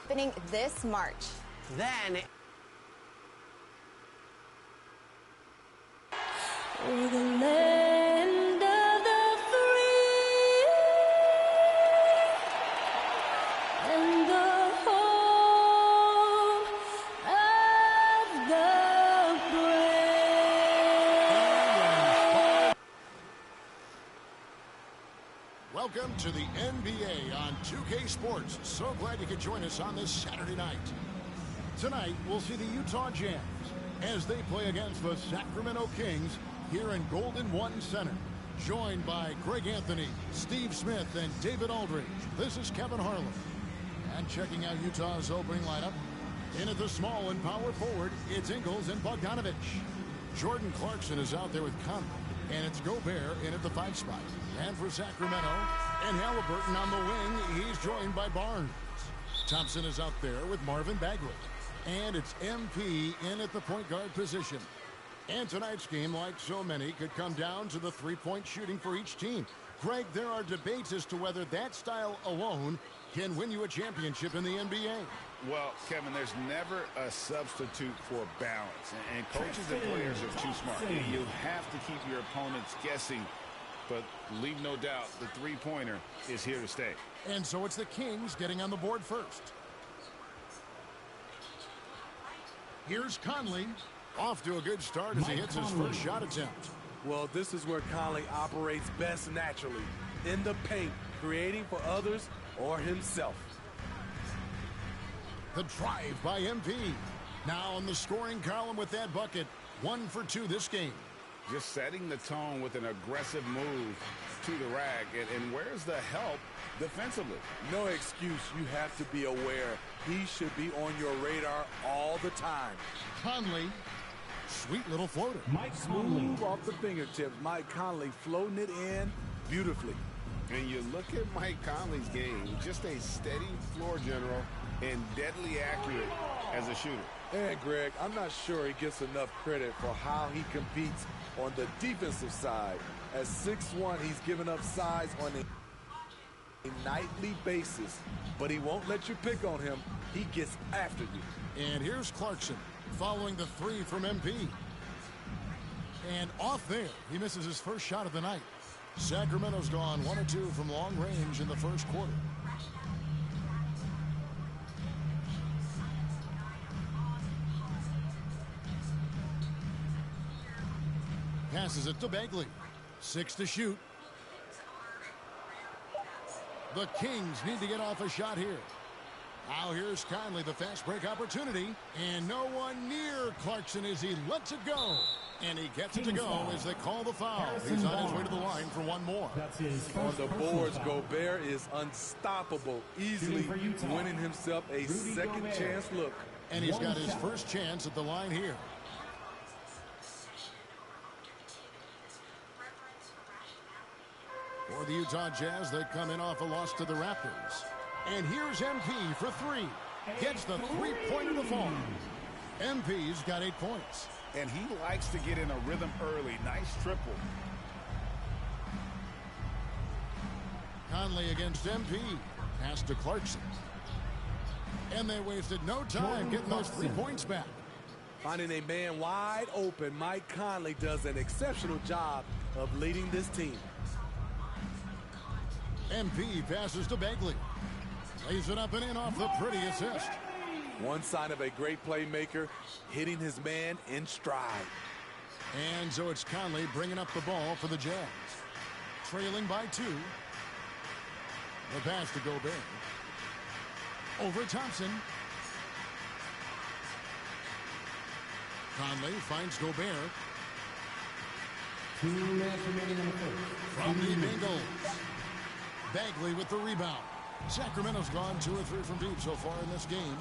happening this March. Then We're the land of the free and the home of the brave. Welcome to the NBA on 2K Sports. So glad you could join us on this Saturday night. Tonight, we'll see the Utah Jazz as they play against the Sacramento Kings here in Golden One Center. Joined by Greg Anthony, Steve Smith, and David Aldridge. This is Kevin Harlan. And checking out Utah's opening lineup. In at the small and power forward, it's Ingles and Bogdanovich. Jordan Clarkson is out there with Conley. And it's Gobert in at the 5 spot. And for Sacramento, and Halliburton on the wing, he's joined by Barnes. Thompson is out there with Marvin Bagley. And it's MP in at the point guard position. And tonight's game, like so many, could come down to the three-point shooting for each team. Greg, there are debates as to whether that style alone can win you a championship in the NBA. Well, Kevin, there's never a substitute for balance. And coaches and players are too smart. You have to keep your opponents guessing. But leave no doubt, the three-pointer is here to stay. And so it's the Kings getting on the board first. Here's Conley. Off to a good start as he hits his first shot attempt. Well, this is where Conley operates best naturally. In the paint, creating for others or himself. The drive by MP. Now on the scoring column with that bucket. 1 for 2 this game. Just setting the tone with an aggressive move to the rack. And where's the help defensively? No excuse. You have to be aware. He should be on your radar all the time. Conley. Sweet little floater. Smooth off the fingertips. Mike Conley floating it in beautifully. And you look at Mike Conley's game, just a steady floor general and deadly accurate as a shooter. And Greg, I'm not sure he gets enough credit for how he competes on the defensive side. At 6'1", he's given up size on a nightly basis, but he won't let you pick on him. He gets after you. And here's Clarkson following the 3 from MP. And off there, he misses his first shot of the night. Sacramento's gone 1 of 2 from long range in the first quarter. Passes it to Bagley. 6 to shoot. The Kings need to get off a shot here. Now here's Conley, the fast break opportunity. And no one near Clarkson as he lets it go. And he gets it to go as they call the foul. He's on his way to the line for one more. On the boards, Gobert is unstoppable, easily winning himself a second chance look. And he's got his first chance at the line here. For the Utah Jazz, they come in off a loss to the Raptors. And here's MP for 3. Gets the three-pointer to fall. MP's got 8 points. And he likes to get in a rhythm early. Nice triple. Conley against MP. Pass to Clarkson. And they wasted no time getting those 3 points back. Finding a man wide open, Mike Conley does an exceptional job of leading this team. MP passes to Bagley. Lays it up and in off the pretty assist. One sign of a great playmaker, hitting his man in stride. And so it's Conley bringing up the ball for the Jazz. Trailing by 2. The pass to Gobert. Over Thompson. Conley finds Gobert. 2 minutes remaining on the first. From the Bengals. Bagley with the rebound. Sacramento's gone 2 or 3 from deep so far in this game.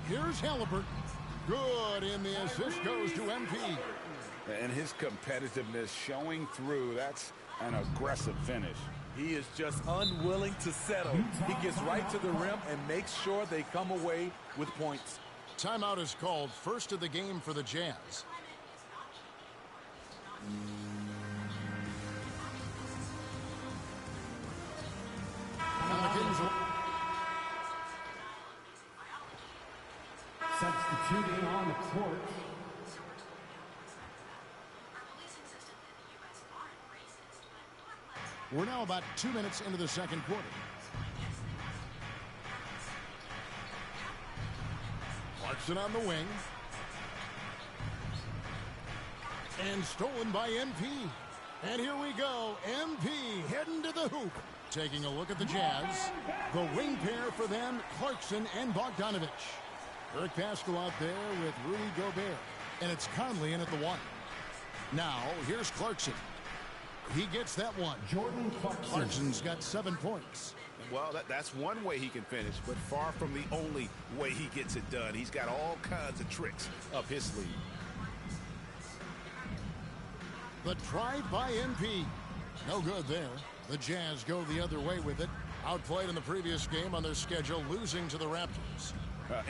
Here's Halliburton. Good, and the assist goes to MP. And his competitiveness showing through. That's an aggressive finish. He is just unwilling to settle. He gets right to the rim and makes sure they come away with points. Timeout is called, first of the game for the Jazz. And the Kings Substituting on the court. We're now about 2 minutes into the second quarter. Clarkson on the wing. And stolen by MP. And here we go. MP heading to the hoop. Taking a look at the Jazz. The wing pair for them, Clarkson and Bogdanovich. Eric Paschal out there with Rudy Gobert. And it's Conley in at the one. Now, here's Clarkson. He gets that one. Jordan Clarkson. Clarkson's got 7 points. Well, that's one way he can finish, but far from the only way he gets it done. He's got all kinds of tricks up his sleeve. The drive by MP. No good there. The Jazz go the other way with it. Outplayed in the previous game on their schedule, losing to the Raptors.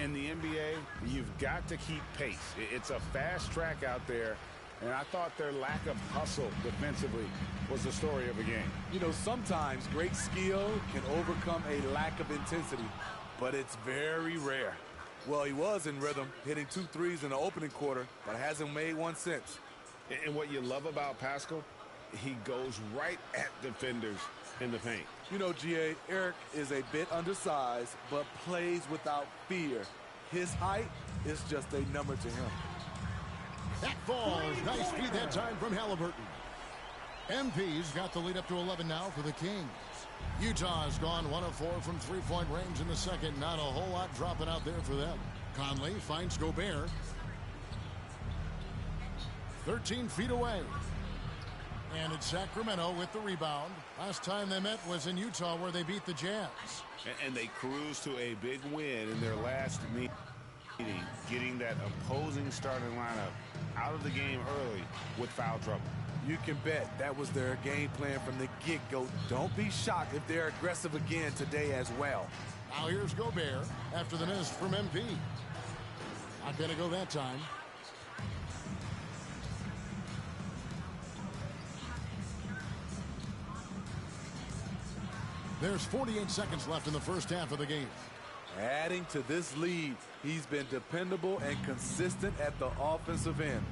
In the NBA, you've got to keep pace. It's a fast track out there, and I thought their lack of hustle defensively was the story of the game. You know, sometimes great skill can overcome a lack of intensity, but it's very rare. Well, he was in rhythm, hitting 2 threes in the opening quarter, but hasn't made one since. And what you love about Paschal, he goes right at defenders in the paint. You know, G.A., Eric is a bit undersized, but plays without fear. His height is just a number to him. That falls. Nice feed that time from Halliburton. MP's got the lead up to 11 now for the Kings. Utah's gone 1 of 4 from three-point range in the second. Not a whole lot dropping out there for them. Conley finds Gobert. 13 feet away. And it's Sacramento with the rebound. Last time they met was in Utah where they beat the Jazz. And they cruised to a big win in their last meeting, getting that opposing starting lineup out of the game early with foul trouble. You can bet that was their game plan from the get-go. Don't be shocked if they're aggressive again today as well. Now here's Gobert after the miss from MP. Not going to go that time. There's 48 seconds left in the first half of the game. Adding to this lead, he's been dependable and consistent at the offensive end.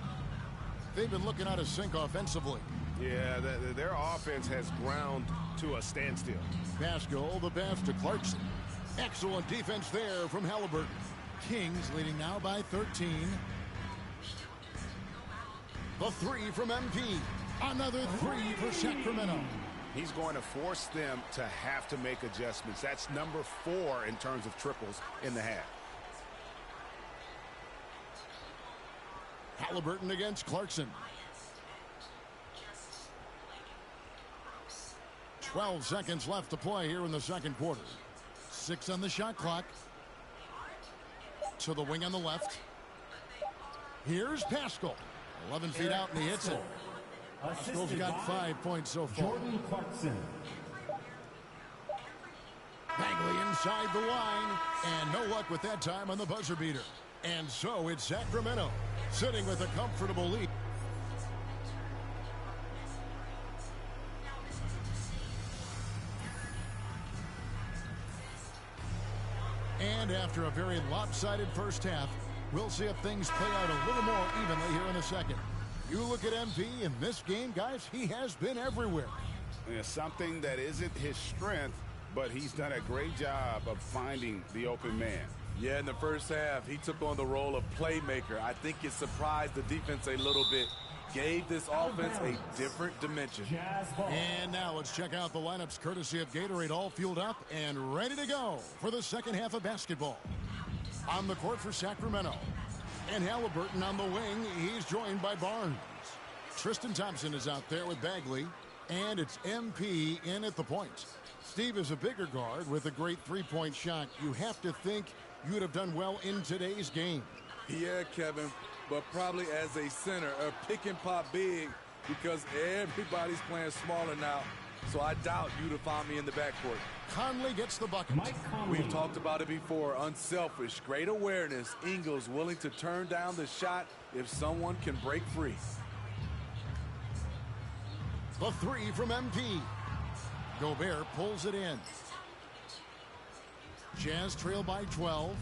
They've been looking out of sync offensively. Yeah, their offense has ground to a standstill. Paschal, the pass to Clarkson. Excellent defense there from Halliburton. Kings leading now by 13. The three from MP. Another three for Sacramento. He's going to force them to have to make adjustments. That's number 4 in terms of triples in the half. Halliburton against Clarkson. 12 seconds left to play here in the second quarter. 6 on the shot clock. To the wing on the left. Here's Paschal. 11 feet out and he hits it. Paschal's got 5 points so far. Jordan Clarkson. Bagley inside the line. And no luck with that time on the buzzer beater. And so it's Sacramento sitting with a comfortable lead. And after a very lopsided first half, we'll see if things play out a little more evenly here in a second. You look at MP in this game, guys, he has been everywhere. Yeah, something that isn't his strength, but he's done a great job of finding the open man. Yeah, in the first half, he took on the role of playmaker. I think it surprised the defense a little bit. Gave this offense a different dimension. Jazz ball. And now let's check out the lineups courtesy of Gatorade, all fueled up and ready to go for the second half of basketball. On the court for Sacramento. And Halliburton on the wing. He's joined by Barnes. Tristan Thompson is out there with Bagley. And it's MP in at the point. Steve is a bigger guard with a great three-point shot. You have to think you'd have done well in today's game. Yeah, Kevin, but probably as a center, a pick and pop big because everybody's playing smaller now. So I doubt you'd have found me in the backcourt. Conley gets the bucket. Mike Conley. We've talked about it before. Unselfish, great awareness. Ingles willing to turn down the shot if someone can break free. The three from MP. Gobert pulls it in. Jazz trail by 12.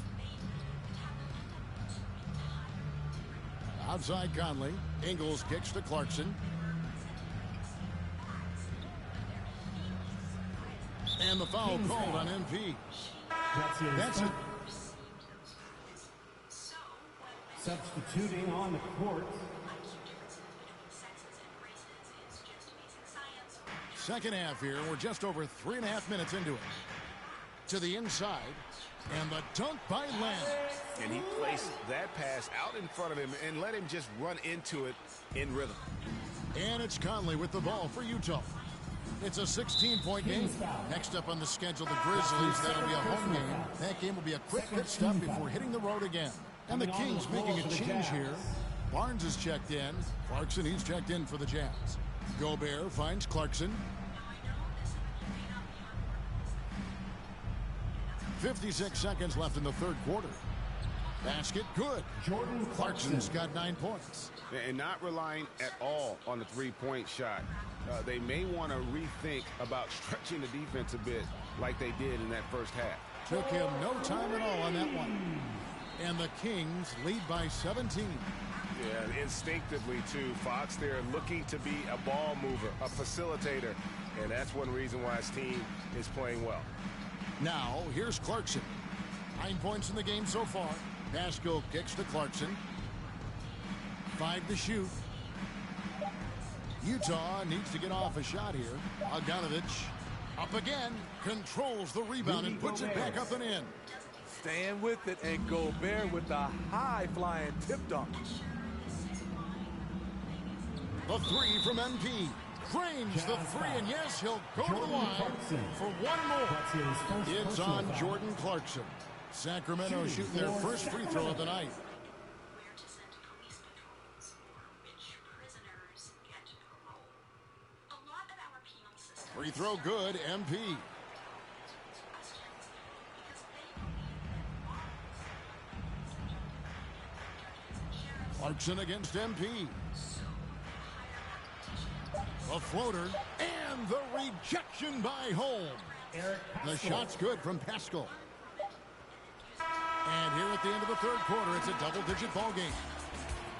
Outside Conley. Ingles kicks to Clarkson. And the foul called on MP. That's it. Substituting on the court. Second half here. We're just over 3.5 minutes into it. To the inside. And the dunk by Len. And he placed that pass out in front of him and let him just run into it in rhythm. And it's Conley with the ball for Utah. It's a 16-point game. Next up on the schedule, the Grizzlies. That'll be a home game. That game will be a quick pit stop before hitting the road again. And the Kings making a change here. Barnes is checked in. Clarkson, he's checked in for the Jazz. Gobert finds Clarkson. 56 seconds left in the third quarter. Basket good. Jordan Clarkson's got 9 points. And not relying at all on the three-point shot. They may want to rethink about stretching the defense a bit like they did in that first half. Took him no time at all on that one. And the Kings lead by 17. Yeah, instinctively, too. Fox there looking to be a ball mover, a facilitator. And that's one reason why his team is playing well. Now, here's Clarkson. 9 points in the game so far. Pascal kicks to Clarkson. 5 to shoot. Utah needs to get off a shot here. Bogdanovich up again. Controls the rebound and puts it back up and in. Staying with it, and Gobert with the high-flying tip dunk. The three from MP. Cranes the three, and yes, he'll go to the line for one more. It's on Jordan Clarkson. Sacramento shooting their first free throw of the night. Free throw good, MP. Clarkson against MP. A floater and the rejection by Holm. The shot's good from Pascal. And here at the end of the third quarter, it's a double-digit ball game.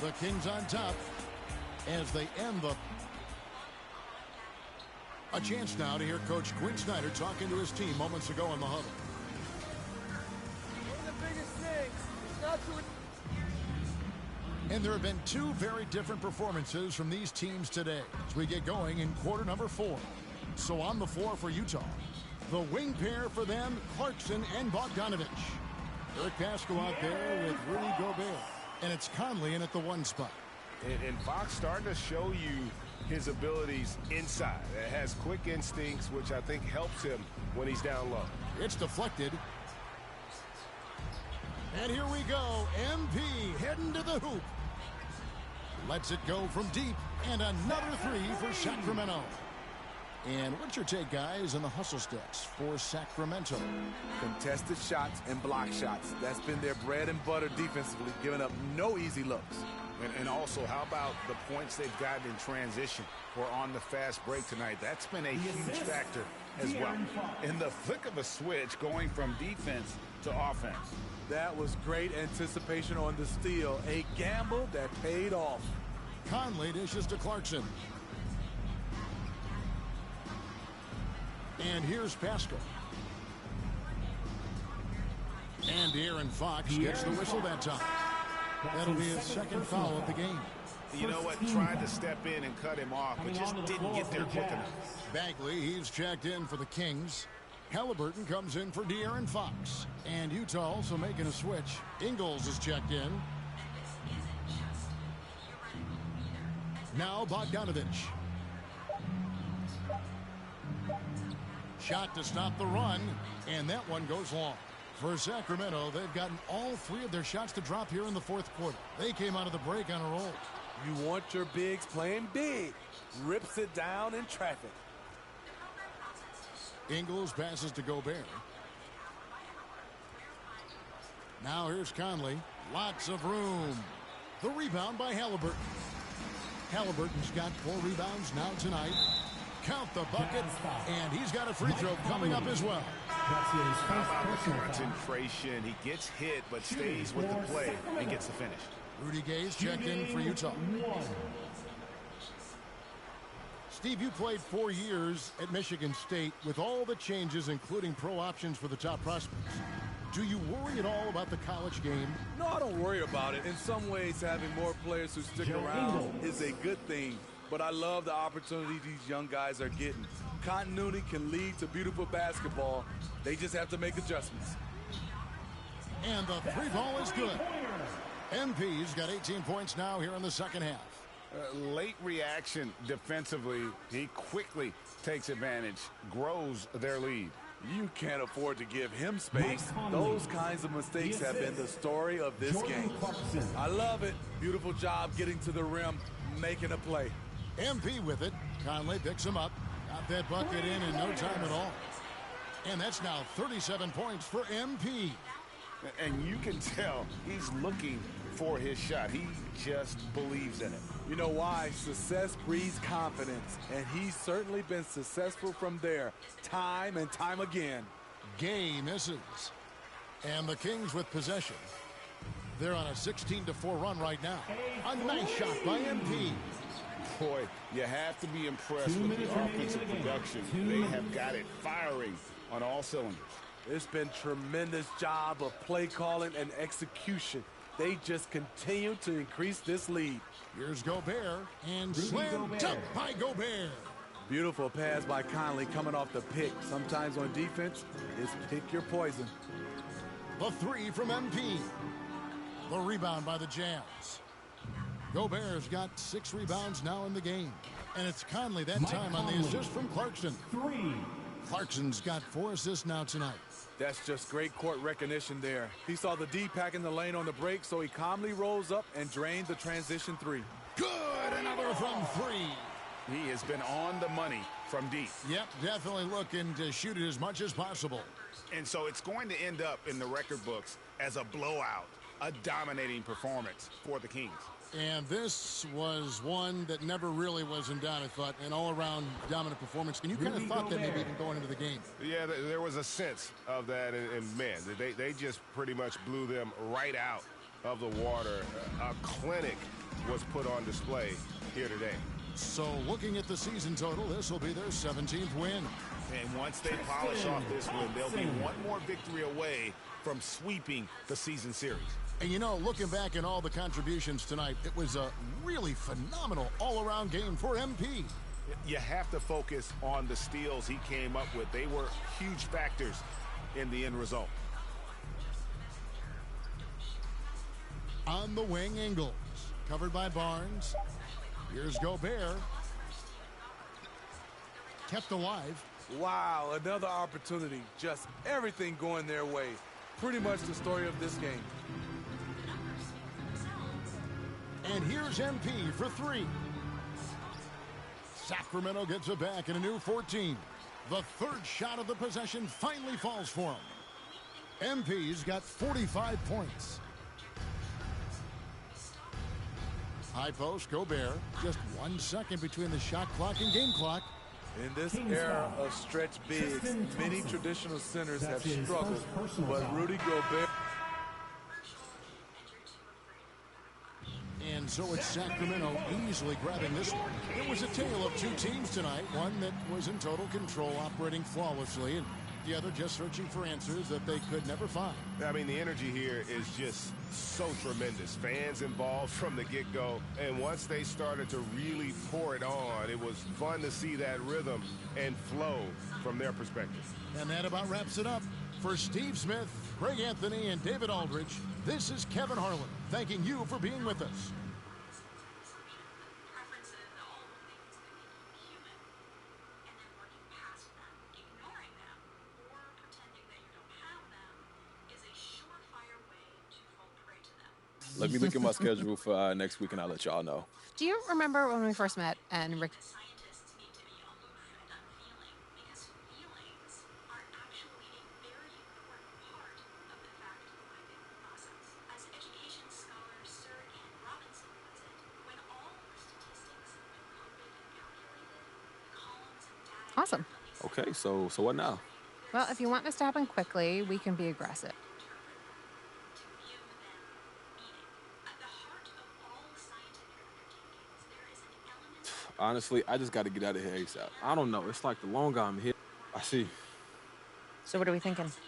The Kings on top as they end the... A chance now to hear Coach Quinn Snyder talking to his team moments ago in the huddle. One of the biggest things is not to... And there have been two very different performances from these teams today as we get going in quarter number 4. So on the floor for Utah, the wing pair for them, Clarkson and Bogdanovich. Eric Pascal out there with Rudy Gobert. And it's Conley in at the 1 spot. And Fox starting to show you his abilities inside. It has quick instincts, which I think helps him when he's down low. It's deflected. And here we go. MP heading to the hoop. Lets it go from deep. And another three for Sacramento. And what's your take, guys, on the hustle steps for Sacramento? Contested shots and block shots. That's been their bread and butter defensively, giving up no easy looks. And also, how about the points they've gotten in transition or on the fast break tonight? That's been a huge factor as well. In the flick of a switch, going from defense to offense. That was great anticipation on the steal. A gamble that paid off. Conley dishes to Clarkson. And here's Pascal. And De'Aaron Fox gets the whistle that time. That'll be his second foul of the game. You know what? Tried to step in and cut him off, but just didn't get there quick enough. Bagley, he's checked in for the Kings. Halliburton comes in for De'Aaron Fox. And Utah also making a switch. Ingles is checked in. Now Bogdanovich. Shot to stop the run, and that one goes long. For Sacramento, they've gotten all three of their shots to drop here in the fourth quarter. They came out of the break on a roll. You want your bigs playing big. Rips it down in traffic. Ingles passes to Gobert. Now here's Conley. Lots of room. The rebound by Halliburton. Halliburton's got 4 rebounds now tonight. Count the bucket, and he's got a free throw coming up as well. How about the concentration? He gets hit, but stays with the play and gets the finish. Rudy Gay's checked in for Utah. Steve, you played 4 years at Michigan State with all the changes, including pro options for the top prospects. Do you worry at all about the college game? No, I don't worry about it. In some ways, having more players who stick around is a good thing. But I love the opportunity these young guys are getting. Continuity can lead to beautiful basketball. They just have to make adjustments. And the three ball is good. MP's got 18 points now here in the second half. Late reaction defensively. He quickly takes advantage, grows their lead. You can't afford to give him space. Those kinds of mistakes have been the story of this game. I love it. Beautiful job getting to the rim, making a play. MP with it. Conley picks him up. Got that bucket in no time at all. And that's now 37 points for MP. And you can tell he's looking for his shot. He just believes in it. You know why? Success breeds confidence, and he's certainly been successful from there, time and time again. Gay misses. And the Kings with possession. They're on a 16-4 run right now. A nice shot by MP. Boy, you have to be impressed with the offensive production. They have got it firing on all cylinders. It's been tremendous job of play calling and execution. They just continue to increase this lead. Here's Gobert, and slam dunk by Gobert. Beautiful pass by Conley coming off the pick. Sometimes on defense, it's pick your poison. The three from MP. The rebound by the Jazz. Gobert's got 6 rebounds now in the game. And it's Conley that time on the assist from Clarkson. Clarkson's got 4 assists now tonight. That's just great court recognition there. He saw the D pack in the lane on the break, so he calmly rolls up and drained the transition 3. Good, another from 3. He has been on the money from deep. Yep, definitely looking to shoot it as much as possible. And so it's going to end up in the record books as a blowout, a dominating performance for the Kings. And this was one that never really was in doubt, I thought, an all-around dominant performance. And you kind of thought that maybe even going into the game. Yeah, there was a sense of that, and man, they just pretty much blew them right out of the water. A clinic was put on display here today. So looking at the season total, this will be their 17th win. And once they polish off this win, they'll be one more victory away from sweeping the season series. And you know, looking back at all the contributions tonight, it was a really phenomenal all-around game for MP. You have to focus on the steals he came up with. They were huge factors in the end result. On the wing, Ingles, covered by Barnes. Here's Gobert. Kept alive. Wow, another opportunity. Just everything going their way. Pretty much the story of this game. And here's MP for 3. Sacramento gets it back in a new 14. The third shot of the possession finally falls for him. MP's got 45 points. High post, Gobert. Just 1 second between the shot clock and game clock. In this era of stretch bigs, many traditional centers have struggled, but Rudy Gobert. And so it's Sacramento easily grabbing this one. It was a tale of 2 teams tonight, one that was in total control, operating flawlessly, and the other just searching for answers that they could never find. I mean, the energy here is just so tremendous. Fans involved from the get-go, and once they started to really pour it on, it was fun to see that rhythm and flow from their perspective. And that about wraps it up. For Steve Smith, Greg Anthony, and David Aldridge, this is Kevin Harlan, thanking you for being with us. Let me look at my schedule for next week, and I'll let y'all know. Do you remember when we first met and Rick? Scientists need to be aloof and unfeeling because feelings are actually a very important part of the fact-finding process. As education scholar Sir Ann Robinson puts it, when all the statistics have been coded and calculated, columns and data. Awesome. Okay, so what now? Well, if you want this to happen quickly, we can be aggressive. To view them meaning. At the heart Honestly, I just got to get out of here ASAP. I don't know. It's like the longer I'm here, I see. So what are we thinking? Personal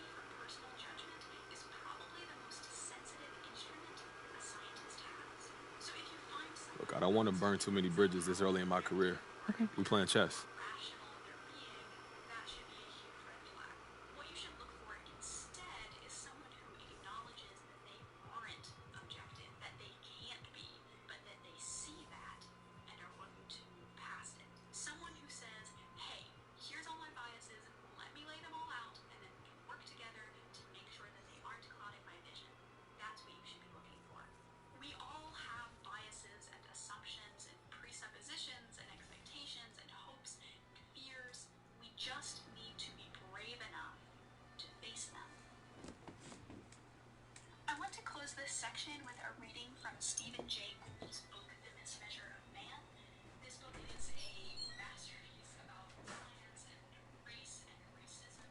judgment is probably the most sensitive instrument a scientist has. So if you find someone Look, I don't want to burn too many bridges this early in my career. Okay. We playing chess. rational in their being, that should be a huge red flag. What you should look for instead is someone who acknowledges that they aren't objective, that they can't be, but that they see that and are willing to move past it. Someone who says, hey, here's all my biases, let me lay them all out, and then we can work together to make sure that they aren't clouding my vision. That's what you should be looking for. We all have biases and assumptions and presuppositions and expectations and hopes and fears. We just need to be brave enough to face them. I want to close this section with a reading from Stephen Jay Gould's book, The Mismeasure of Man. This book is a masterpiece about science and race and racism.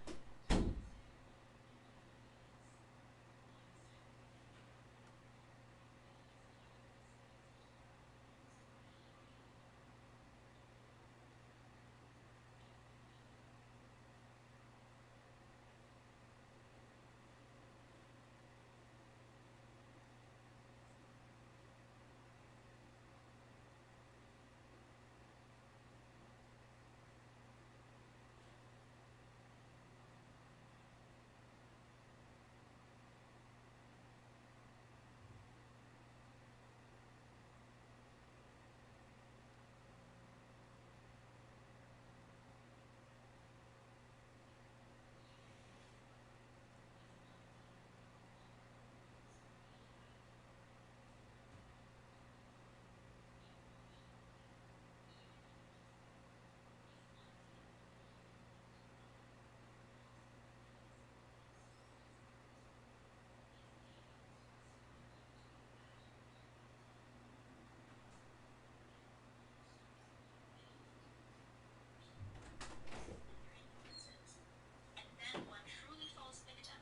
And then one truly falls victim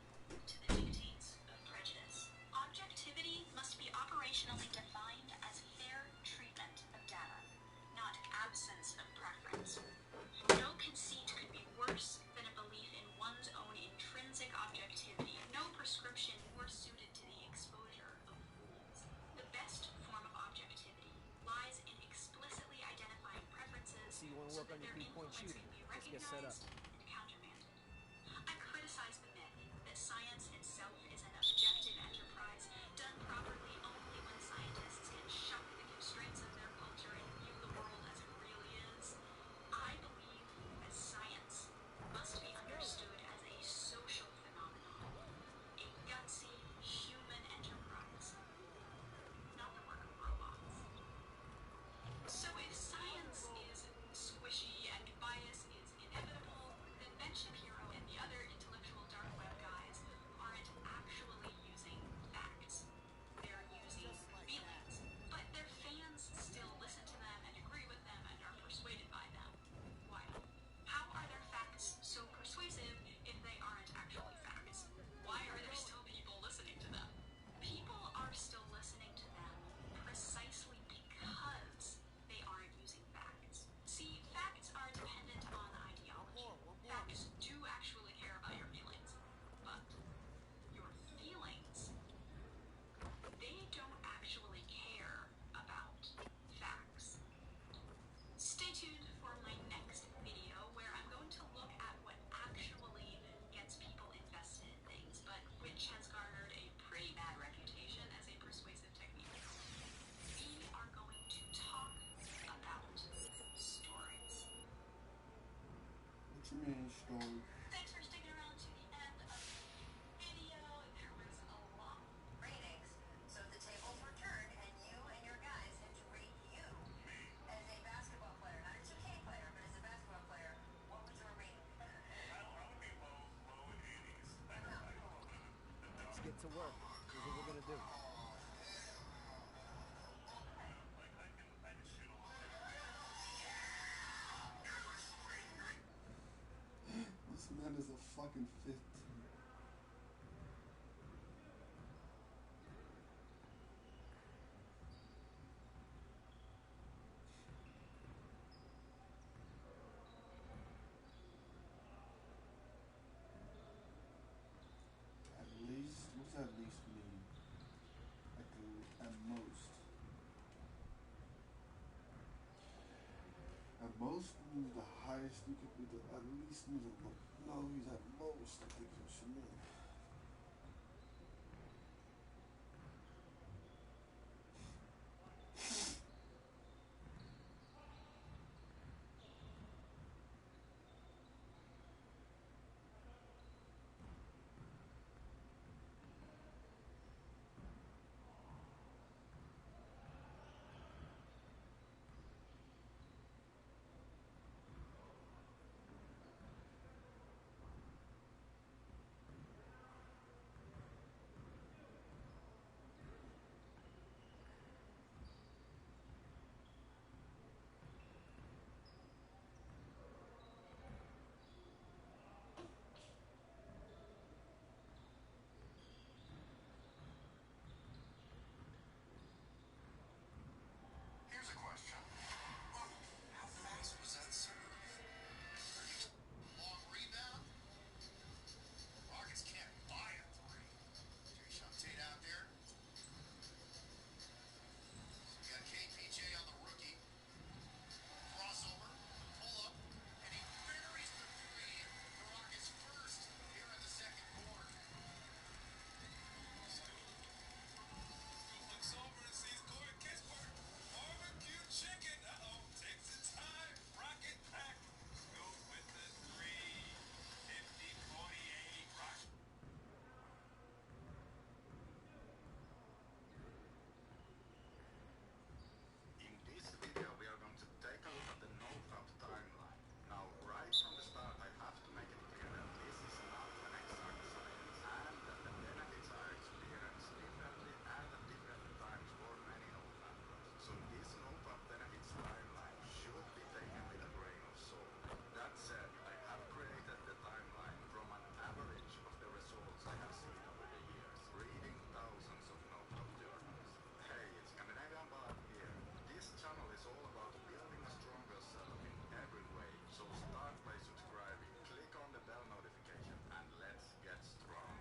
to the dictates of prejudice. Objectivity must be operationally defined as fair treatment of data, not absence of preference. No conceit could be worse than a belief in one's own intrinsic objectivity, no prescription more suited to the exposure of fools. The best form of objectivity lies in explicitly identifying preferences So you want to so work that on your their three-point influence shooting? can be Let's get set up. recognized and countermanded. I criticize the myth that science itself is an objective enterprise done properly only when scientists can shuck the constraints of their culture and view the world as it really is. I believe that science must be understood as a social phenomenon, a gutsy human enterprise, not the work of robots. So if science is squishy and bias is inevitable, then Ben Shapiro and the other intellectual dark web guys aren't actually using facts. They're using feelings. But their fans still listen to them and agree with them and are persuaded by them. Why? How are their facts so persuasive if they aren't actually facts? Why are there still people listening to them? People are still listening to them precisely because they aren't using facts. See, facts are dependent on ideology. Facts do actually care about your feelings, but your feelings, they don't actually care about facts. Stay tuned for my next video where I'm going to look at what actually gets people invested in things, but which has garnered a pretty bad reputation as a persuasive technique. We are going to talk about stories. What you mean, story? Thanks for sticking around to the end of the video. There was a lot of ratings. So the tables were turned and you and your guys had to rate you as a basketball player, not a 2K player, but as a basketball player. What was your rating? Let's get to work. Here's what we're gonna do. This man is a fucking 15. use the highest you could be, at least use it. No, use at most. I think you should know. Here's a question. How fast was that serve? Long rebound? Rockets can't buy a three. Jason Tate out there. So we got KPJ on the rookie. Crossover, pull up, and he buries the three. The Rockets first here in the second quarter. Looks over and sees Corey Kispert. Barbecue chicken. Uh-oh. Takes its time. Rocket pack. Goes with the three. 50-48. Rocket. In this video, we are going to take a look at the NoFap timeline. Now, right from the start, I have to make it clear that this is not an exact science, and that the benefits are experienced differently and at different times for many NoFapers. So this NoFap benefits timeline should be taken with a grain of salt. That said, I have created the timeline from an average of the results I have seen over the years, reading thousands of NoFap journals. Hey, it's Scandinavian Bart here. This channel is all about building a stronger self in every way. So start by subscribing, click on the bell notification, and let's get strong.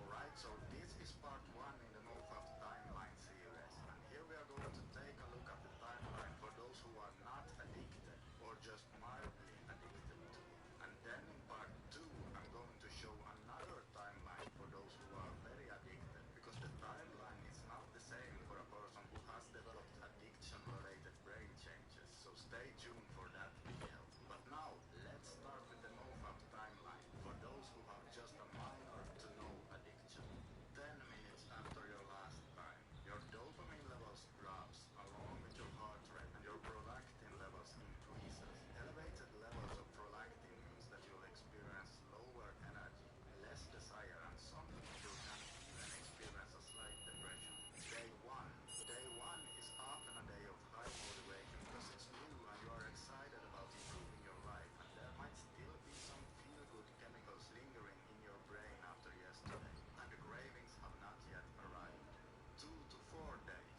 Alright, so this is part 1 in the NoFap timeline series. And here we are going to take a look at the timeline for those who are not addicted or just mildly addicted to. And then in part 2, I'm going to show another timeline for those who are very addicted, because the timeline is not the same for a person who has developed addiction-related brain changes. So stay tuned for that video. But now, let's start with the NoFap timeline for those who have just a minor to no addiction. 10 minutes after your last time, your dopamine levels drops along with your heart rate, and your prolactin levels increases. Elevated levels of prolactin means that you'll experience lower energy, less desire, and some people can even experience a slight depression. Day 1. Day 1 is often a day of high motivation because it's new and you are excited about improving your life, and there might still be some feel-good chemicals lingering in your brain after yesterday, and the cravings have not yet arrived. 2 to 4 days.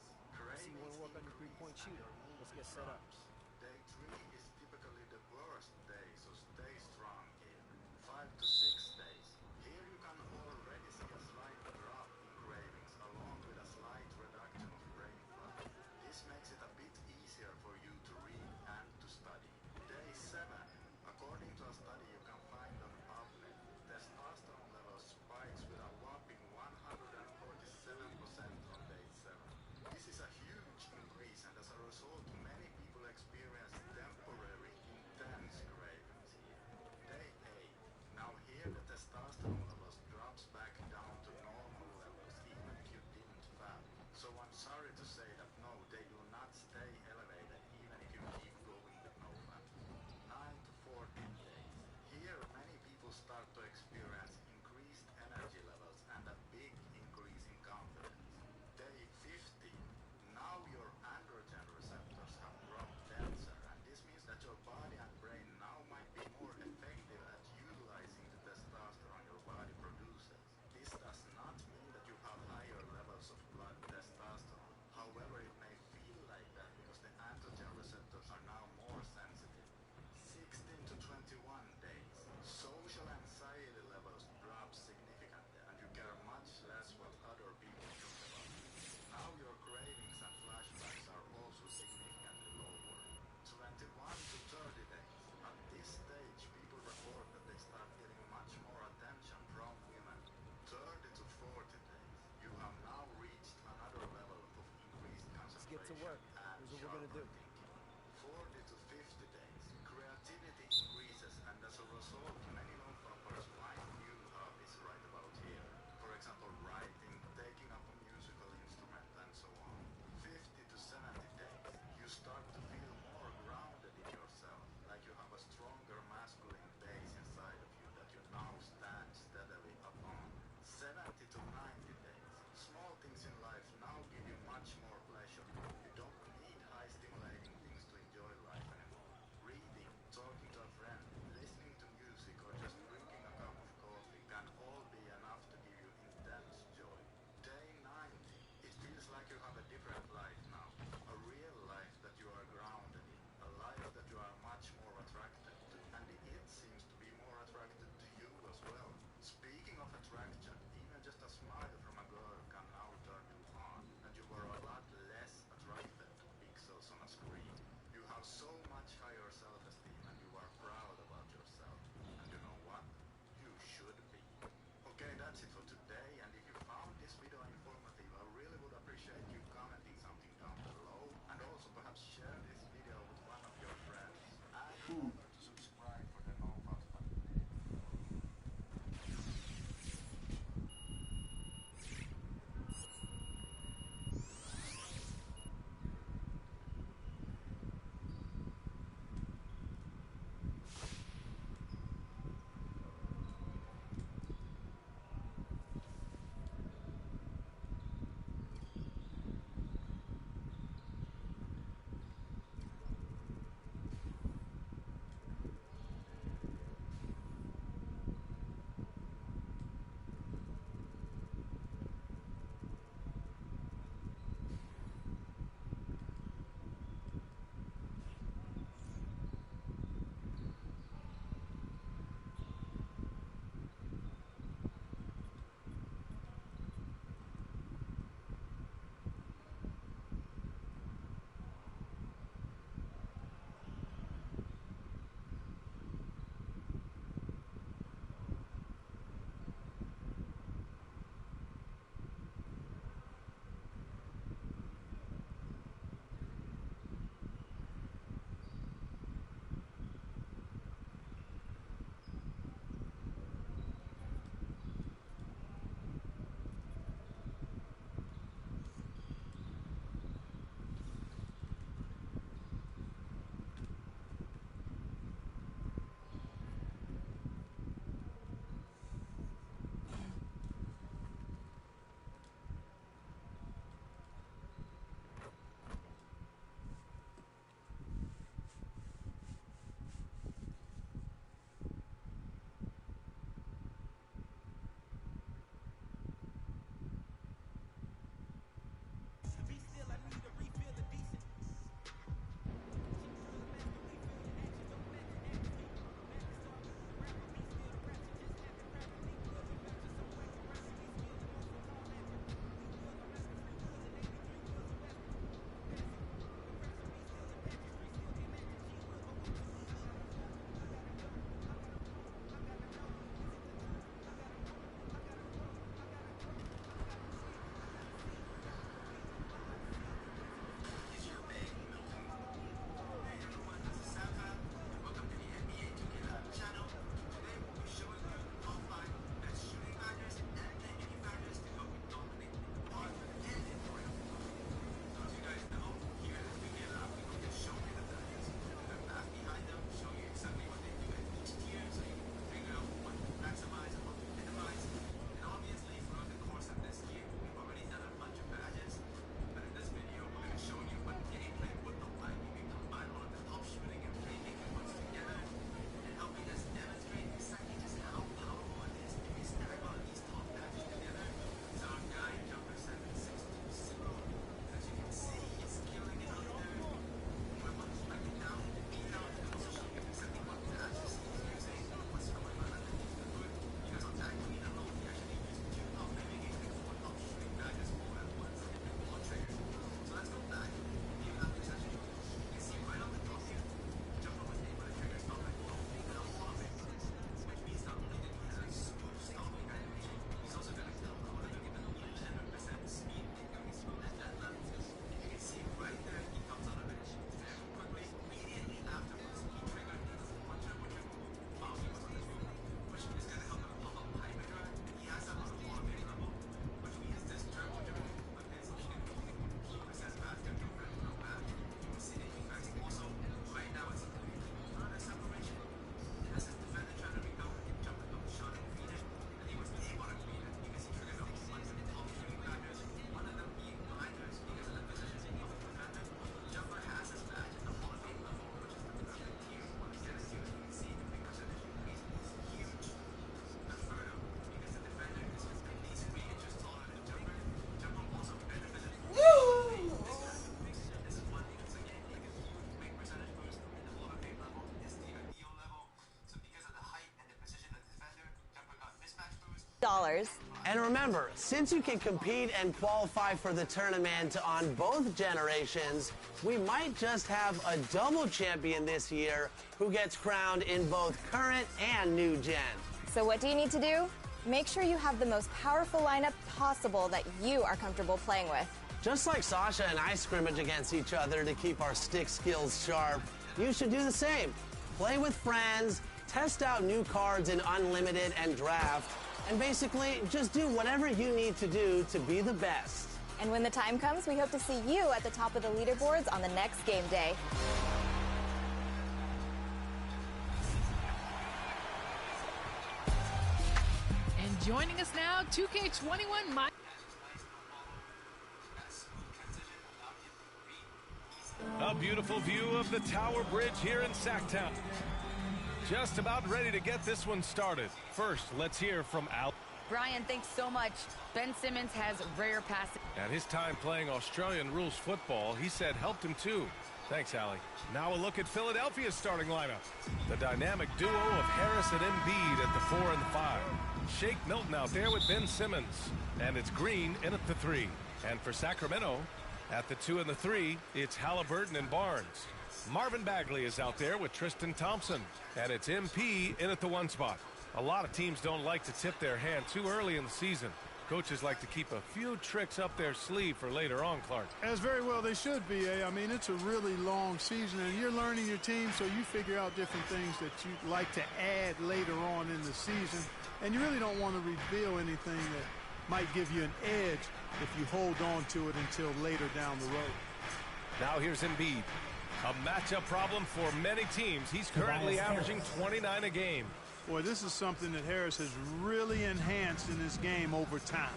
So you want to work on your three-point shooter? Let's get set up. Day 3 is typically the worst day, so stay strong here. 5 to 6 days. Here you can already see a slight drop in cravings along with a slight reduction of brain fog. This makes it a bit easier for you to read and to study. Day 7. According to a study you can find on PubMed, testosterone levels spikes with a whopping 147% on day 7. This is a huge increase, and as a result, many people experience temporary, intense cravings here. Day 8. Now here get to work. Here's what we're gonna do. 40 to 50 days, creativity increases, and as a result, many non-poppers find new hobbies right about here. For example, writing, taking up a musical instrument, and so on. 50 to 70 days, you start to feel more grounded in yourself, like you have a stronger masculine base inside of you that you now stand steadily upon. 70 to 90 days, small things in life now give you much more pleasure. You don't need high stimulating things to enjoy life anymore. Reading, talking to a friend, listening to music, or And remember, since you can compete and qualify for the tournament on both generations, we might just have a double champion this year who gets crowned in both current and new gen. So what do you need to do? Make sure you have the most powerful lineup possible that you are comfortable playing with. Just like Sasha and I scrimmage against each other to keep our stick skills sharp, you should do the same. Play with friends, test out new cards in Unlimited and Draft, and basically just do whatever you need to do to be the best. And when the time comes, we hope to see you at the top of the leaderboards on the next game day. And joining us now, 2K21. A beautiful view of the Tower Bridge here in Sacktown. Just about ready to get this one started. First, let's hear from Al. Brian, thanks so much. Ben Simmons has rare passing. At his time playing Australian rules football, he said helped him too. Thanks, Allie. Now a look at Philadelphia's starting lineup. The dynamic duo of Harris and Embiid at the 4 and the 5. Shake Milton out there with Ben Simmons. And it's Green in at the 3. And for Sacramento, at the 2 and the 3, it's Halliburton and Barnes. Marvin Bagley is out there with Tristan Thompson. And it's MP in at the 1 spot. A lot of teams don't like to tip their hand too early in the season. Coaches like to keep a few tricks up their sleeve for later on, Clark. As very well they should be. I mean, it's a really long season, and you're learning your team, so you figure out different things that you'd like to add later on in the season. And you really don't want to reveal anything that might give you an edge if you hold on to it until later down the road. Now here's Embiid. A matchup problem for many teams. He's currently averaging 29 a game. Boy, this is something that Harris has really enhanced in his game over time.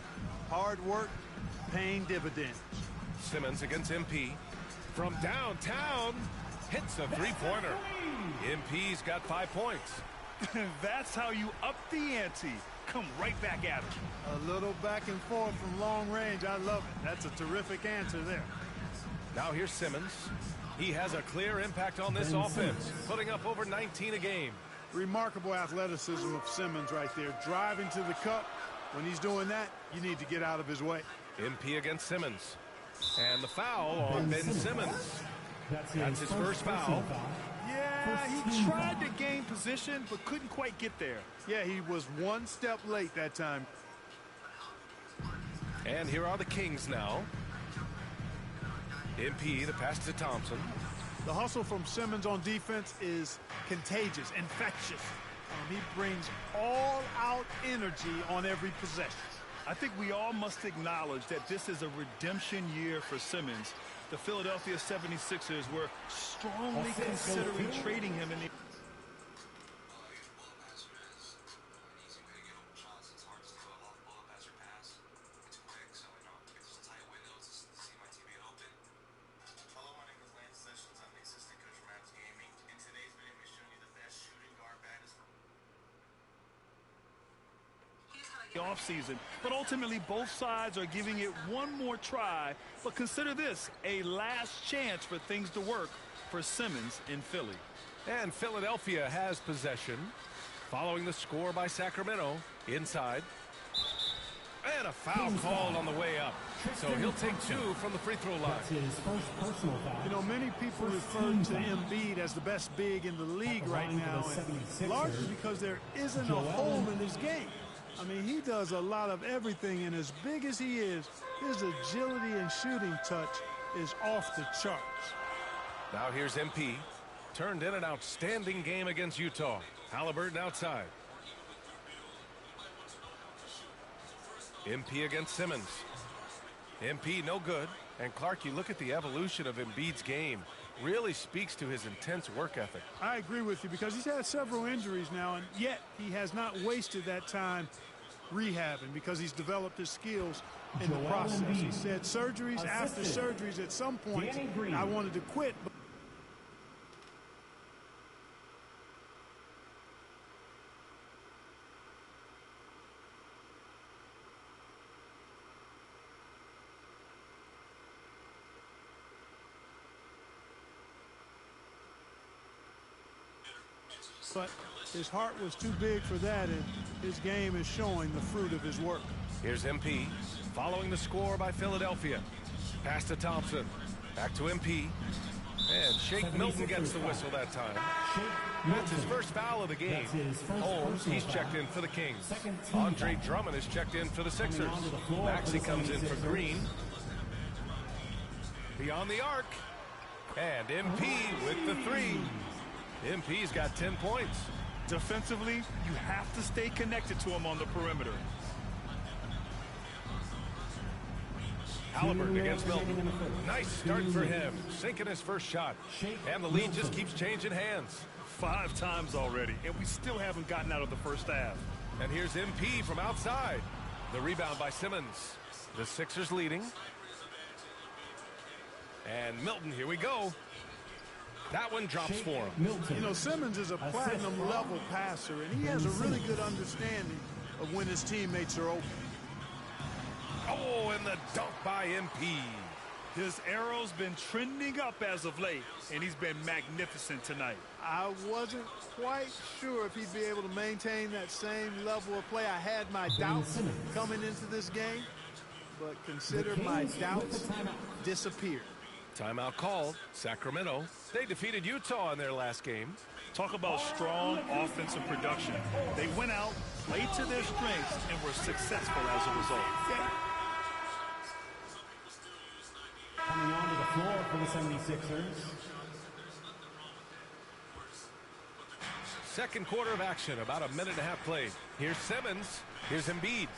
Hard work, paying dividends. Simmons against MP. From downtown, hits a three-pointer. MP's got 5 points. That's how you up the ante. Come right back at him. A little back and forth from long range. I love it. That's a terrific answer there. Now here's Simmons. He has a clear impact on this offense, putting up over 19 a game. Remarkable athleticism of Simmons right there, driving to the cup. When he's doing that, you need to get out of his way. MP against Simmons. And the foul on Ben Simmons. That's his first foul. Yeah, he tried to gain position, but couldn't quite get there. Yeah, he was one step late that time. And here are the Kings now. MP, the pass to Thompson. The hustle from Simmons on defense is contagious, infectious. He brings all-out energy on every possession. I think we all must acknowledge that this is a redemption year for Simmons. The Philadelphia 76ers were strongly considering trading him in the... offseason, but ultimately both sides are giving it one more try. But consider this a last chance for things to work for Simmons in Philly. And Philadelphia has possession following the score by Sacramento. Inside, and a foul called on the way up, so he'll take 2 from the free throw line. You know, many people refer to Embiid as the best big in the league right now, and largely because there isn't a hole in his game. I mean, he does a lot of everything, and as big as he is, his agility and shooting touch is off the charts. Now here's MP. Turned in an outstanding game against Utah. Halliburton outside. MP against Simmons. MP no good. And Clark, you look at the evolution of Embiid's game. Really speaks to his intense work ethic. I agree with you because he's had several injuries now, and yet he has not wasted that time rehabbing because he's developed his skills in the process. He said surgeries after surgeries at some point, I wanted to quit. But his heart was too big for that, and his game is showing the fruit of his work. Here's MP, following the score by Philadelphia. Pass to Thompson. Back to MP. And Shake Milton gets the whistle that time. That's his first foul of the game. Holmes, he's checked in for the Kings. Andre Drummond is checked in for the Sixers. Maxey comes in for Green. Beyond the arc. And MP with the three. MP's got 10 points. Defensively, you have to stay connected to him on the perimeter. Halliburton against Milton. Nice start for him. Sinking his first shot. And the lead just keeps changing hands. 5 times already, and we still haven't gotten out of the first half. And here's MP from outside. The rebound by Simmons. The Sixers leading. And Milton, here we go. That one drops for him. You know, Simmons is a platinum-level passer, and he has a really good understanding of when his teammates are open. Oh, and the dunk by MP. His arrow's been trending up as of late, and he's been magnificent tonight. I wasn't quite sure if he'd be able to maintain that same level of play. I had my doubts coming into this game, but consider my doubts disappeared. Timeout called. Sacramento. They defeated Utah in their last game. Talk about strong offensive production. They went out, played to their strengths, and were successful as a result. Coming onto the floor for the 76ers. Second quarter of action, about a minute and a half played. Here's Simmons. Here's Embiid.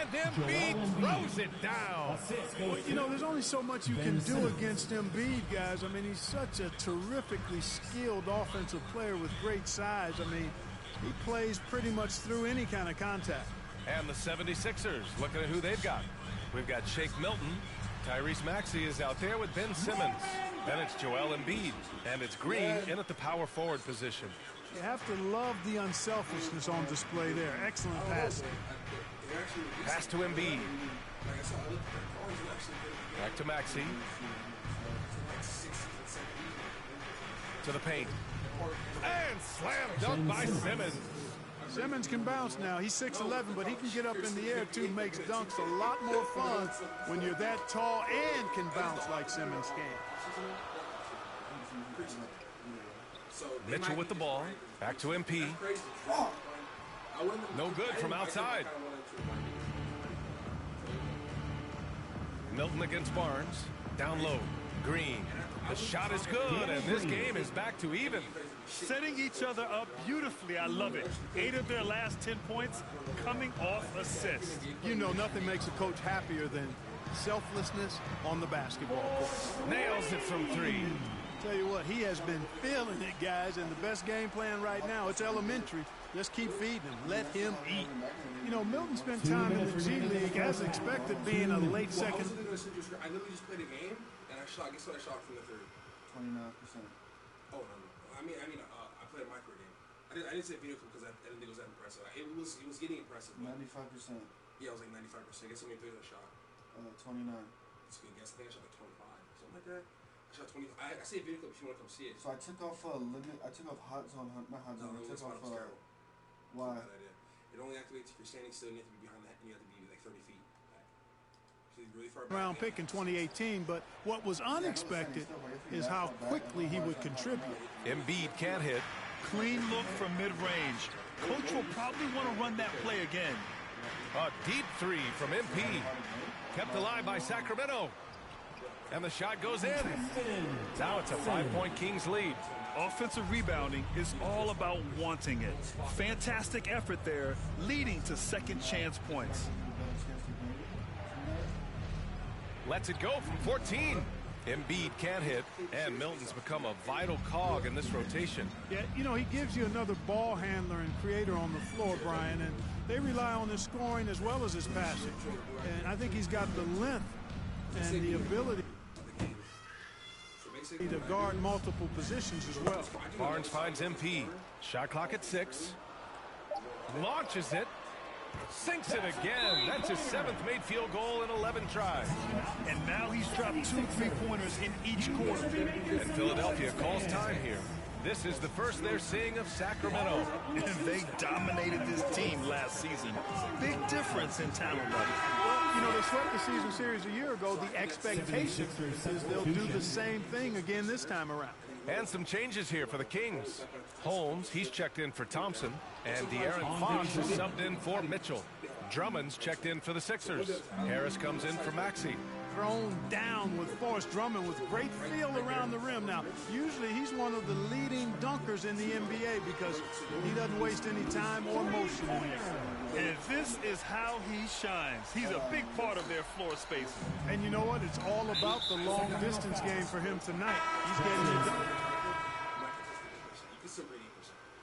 And Embiid throws it down. Well, you know, there's only so much you can do against Embiid, guys. I mean, he's such a terrifically skilled offensive player with great size. I mean, he plays pretty much through any kind of contact. And the 76ers, looking at who they've got. We've got Shake Milton. Tyrese Maxey is out there with Ben Simmons. Then it's Joel Embiid. And it's Green in at the power forward position. You have to love the unselfishness on display there. Excellent passing. Pass to Embiid. Back to Maxey. To the paint. And slam dunk by Simmons. Simmons can bounce now. He's 6'11", but he can get up in the air, too. Makes dunks a lot more fun when you're that tall and can bounce like Simmons can. Mitchell with the ball. Back to MP. No good from outside. Milton against Barnes. Down low. Green. The shot is good, and this game is back to even. Setting each other up beautifully. I love it. 8 of their last 10 points coming off assists. You know, nothing makes a coach happier than selflessness on the basketball court. Nails it from 3. Tell you what, he has been feeling it, guys, and the best game plan right now, it's elementary. Just keep feeding him. Let him eat. You know, Milton spent time in the G League, as expected, being a late second. I literally just played a game, and I shot. Guess what I shot from the third? 29%. Oh, no. I played a micro game. I didn't say beautiful because I didn't think it was that impressive. It was getting impressive. 95%. Yeah, it was like 95%. Guess how many threes I shot? 29. That's a good guess. I think I shot like 25, something like that. I shot 25. I say video clip if you want to come see it. So I took off limit. I took off hot zone. Not hot zone. I took off. Why? It only activates if you're standing still. And you have to be behind that, and you have to be like 30 feet. Really far back. Round pick in 2018, but what was unexpected is how quickly he would contribute. Embiid can't hit. Clean look from mid-range. Coach will probably want to run that play again. A deep 3 from MP. Kept alive by Sacramento. And the shot goes in. Now it's a 5-point Kings lead. Offensive rebounding is all about wanting it. Fantastic effort there, leading to second chance points. Lets it go from 14. Embiid can't hit, and Milton's become a vital cog in this rotation. Yeah, you know, he gives you another ball handler and creator on the floor, Brian, and they rely on his scoring as well as his passing. And I think he's got the length and the ability to guard multiple positions as well. Barnes finds MP. Shot clock at 6. Launches it. Sinks it again. That's his 7th made field goal in 11 tries. And now he's dropped 2 3-pointers in each quarter. And Philadelphia calls time here. This is the first they're seeing of Sacramento. And they dominated this team last season. Big difference in talent level. Well, you know, they swept the season series a year ago. The expectation is they'll do the same thing again this time around. And some changes here for the Kings. Holmes, he's checked in for Thompson. And De'Aaron Fox is subbed in for Mitchell. Drummond's checked in for the Sixers. Harris comes in for Maxey. Thrown down with force. Drummond with great feel around the rim. Now, usually he's one of the leading dunkers in the NBA because he doesn't waste any time or motion in there. And this is how he shines. He's a big part of their floor spacing. And you know what? It's all about the long distance game for him tonight. He's getting it done.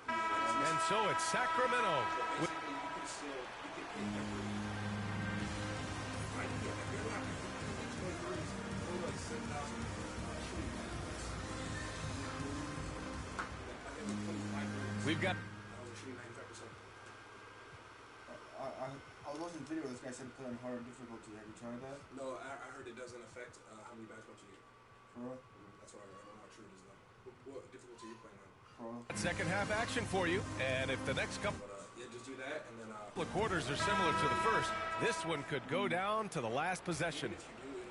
And so it's Sacramento. We've got. I was watching a video where this guy said play on hard difficulty. Have you tried that? No, I heard it doesn't affect how many basketballs you get. For real? That's what I heard. I don't know how true it is though. What difficulty are you playing on? For real? Second half action for you, and if the next couple Yeah, just do that and then. of quarters are similar to the first, this one could go down to the last possession.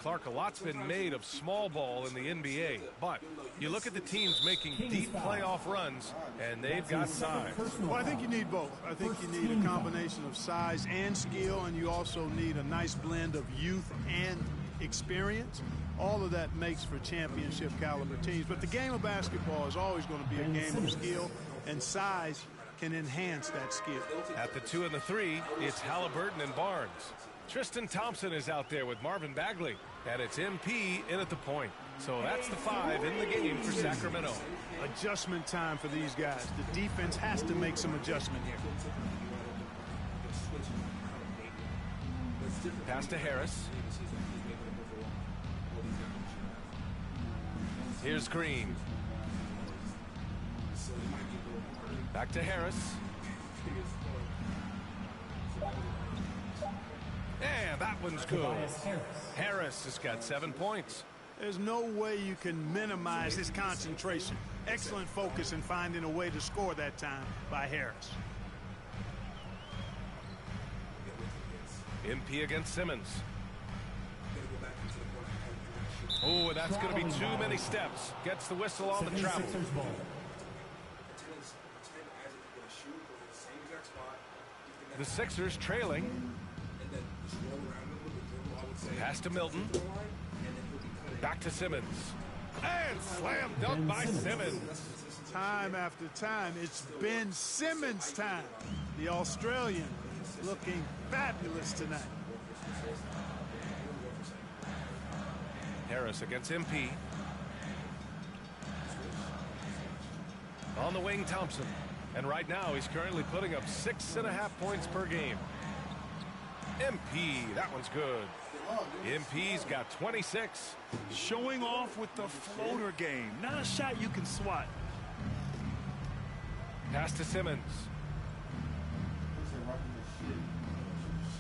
Clark, a lot's been made of small ball in the NBA, but you look at the teams making deep playoff runs, and they've got size. Well, I think you need both. I think you need a combination of size and skill, and you also need a nice blend of youth and experience. All of that makes for championship caliber teams. But the game of basketball is always going to be a game of skill, and size can enhance that skill. At the 2 and the 3, it's Halliburton and Barnes. Tristan Thompson is out there with Marvin Bagley, and it's MP in at the point. So that's the 5 in the game for Sacramento. Adjustment time for these guys. The defense has to make some adjustment here. Pass to Harris. Here's Green. Back to Harris. And that one's good. Harris has got 7 points. There's no way you can minimize his concentration. Excellent focus in finding a way to score that time by Harris. MP against Simmons. Oh, and that's going to be too many steps. Gets the whistle on the travel. The Sixers trailing. Pass to Milton. Back to Simmons. And slam dunk by Simmons. Time after time, it's Ben Simmons' time. The Australian looking fabulous tonight. Harris against MP. On the wing, Thompson. And right now, he's currently putting up 6.5 points per game. MP, that one's good. MP's got 26. Showing off with the floater game. Not a shot you can swat. Pass to Simmons.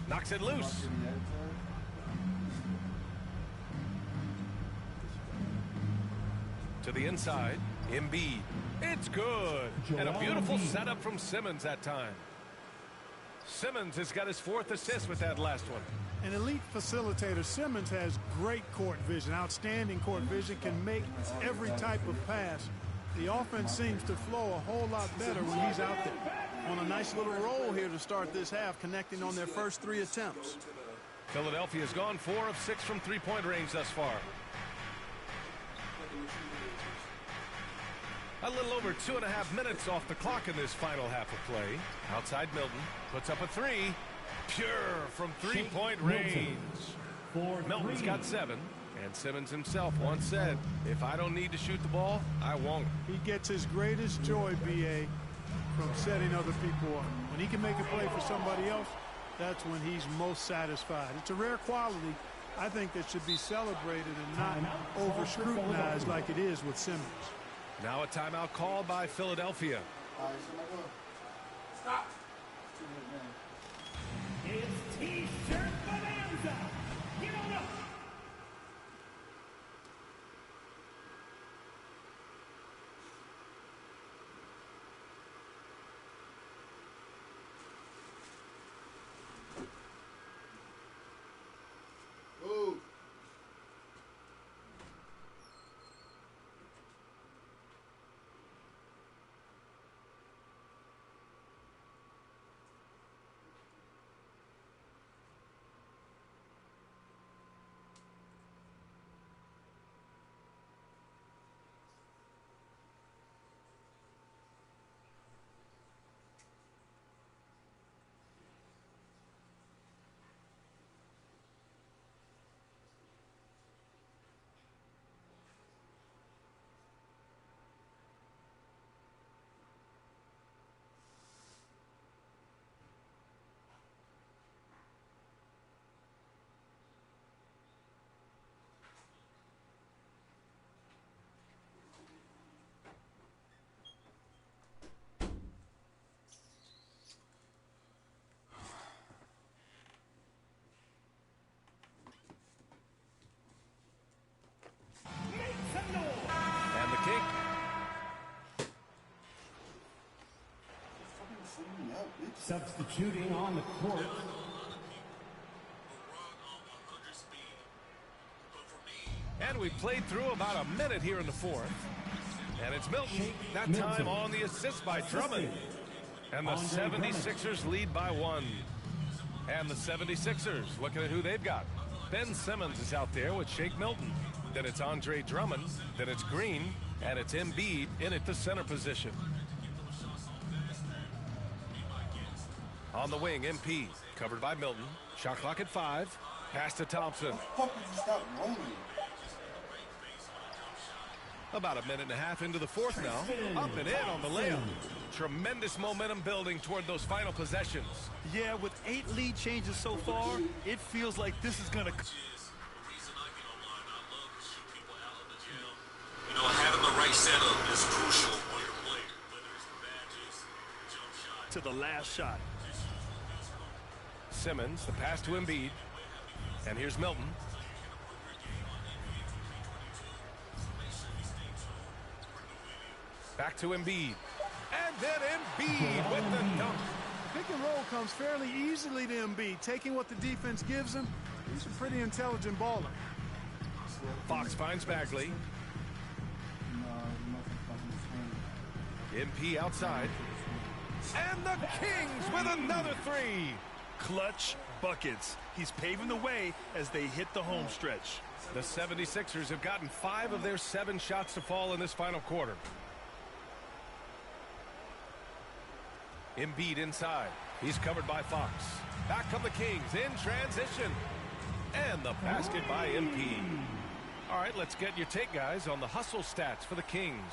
Knocks it loose. To the inside. Embiid. It's good. And a beautiful setup from Simmons that time. Simmons has got his 4th assist with that last one. An elite facilitator, Simmons has great court vision, outstanding court vision, can make every type of pass. The offense seems to flow a whole lot better when he's out there. On a nice little roll here to start this half, connecting on their first 3 attempts. Philadelphia's gone 4 of 6 from three-point range thus far. A little over 2.5 minutes off the clock in this final half of play. Outside Milton puts up a 3. Pure from three-point range. Milton's got 7. And Simmons himself once said, if I don't need to shoot the ball, I won't. He gets his greatest joy, B.A., from setting other people up. When he can make a play for somebody else, that's when he's most satisfied. It's a rare quality, I think, that should be celebrated and not over-scrutinized like it is with Simmons. Now a timeout called by Philadelphia. Stop. It's T-shirt bonanza. Give it up. Substituting on the court. And we played through about a minute here in the fourth. And it's Milton. That time on the assist by Drummond. And the 76ers lead by 1. And the 76ers looking at who they've got. Ben Simmons is out there with Shake Milton. Then it's Andre Drummond. Then it's Green. And it's Embiid in at the center position. On the wing, MP. Covered by Milton. Shot clock at 5. Pass to Thompson. About a minute and a half into the fourth now. Up and in on the layup. Tremendous momentum building toward those final possessions. Yeah, with 8 lead changes so far, it feels like this is going to... You know, having the right setup is crucial for your player, whether it's the badges, jump shot. To the last shot. Simmons, the pass to Embiid. And here's Milton. Back to Embiid. And then Embiid with the dunk. Pick and roll comes fairly easily to Embiid, taking what the defense gives him. He's a pretty intelligent baller. Fox finds Bagley. MP outside. And the Kings with another 3. Clutch buckets. He's paving the way as they hit the home stretch. The 76ers have gotten 5 of their 7 shots to fall in this final quarter. Embiid inside. He's covered by Fox. Back come the Kings in transition. And the basket by MP. All right, let's get your take, guys, on the hustle stats for the Kings.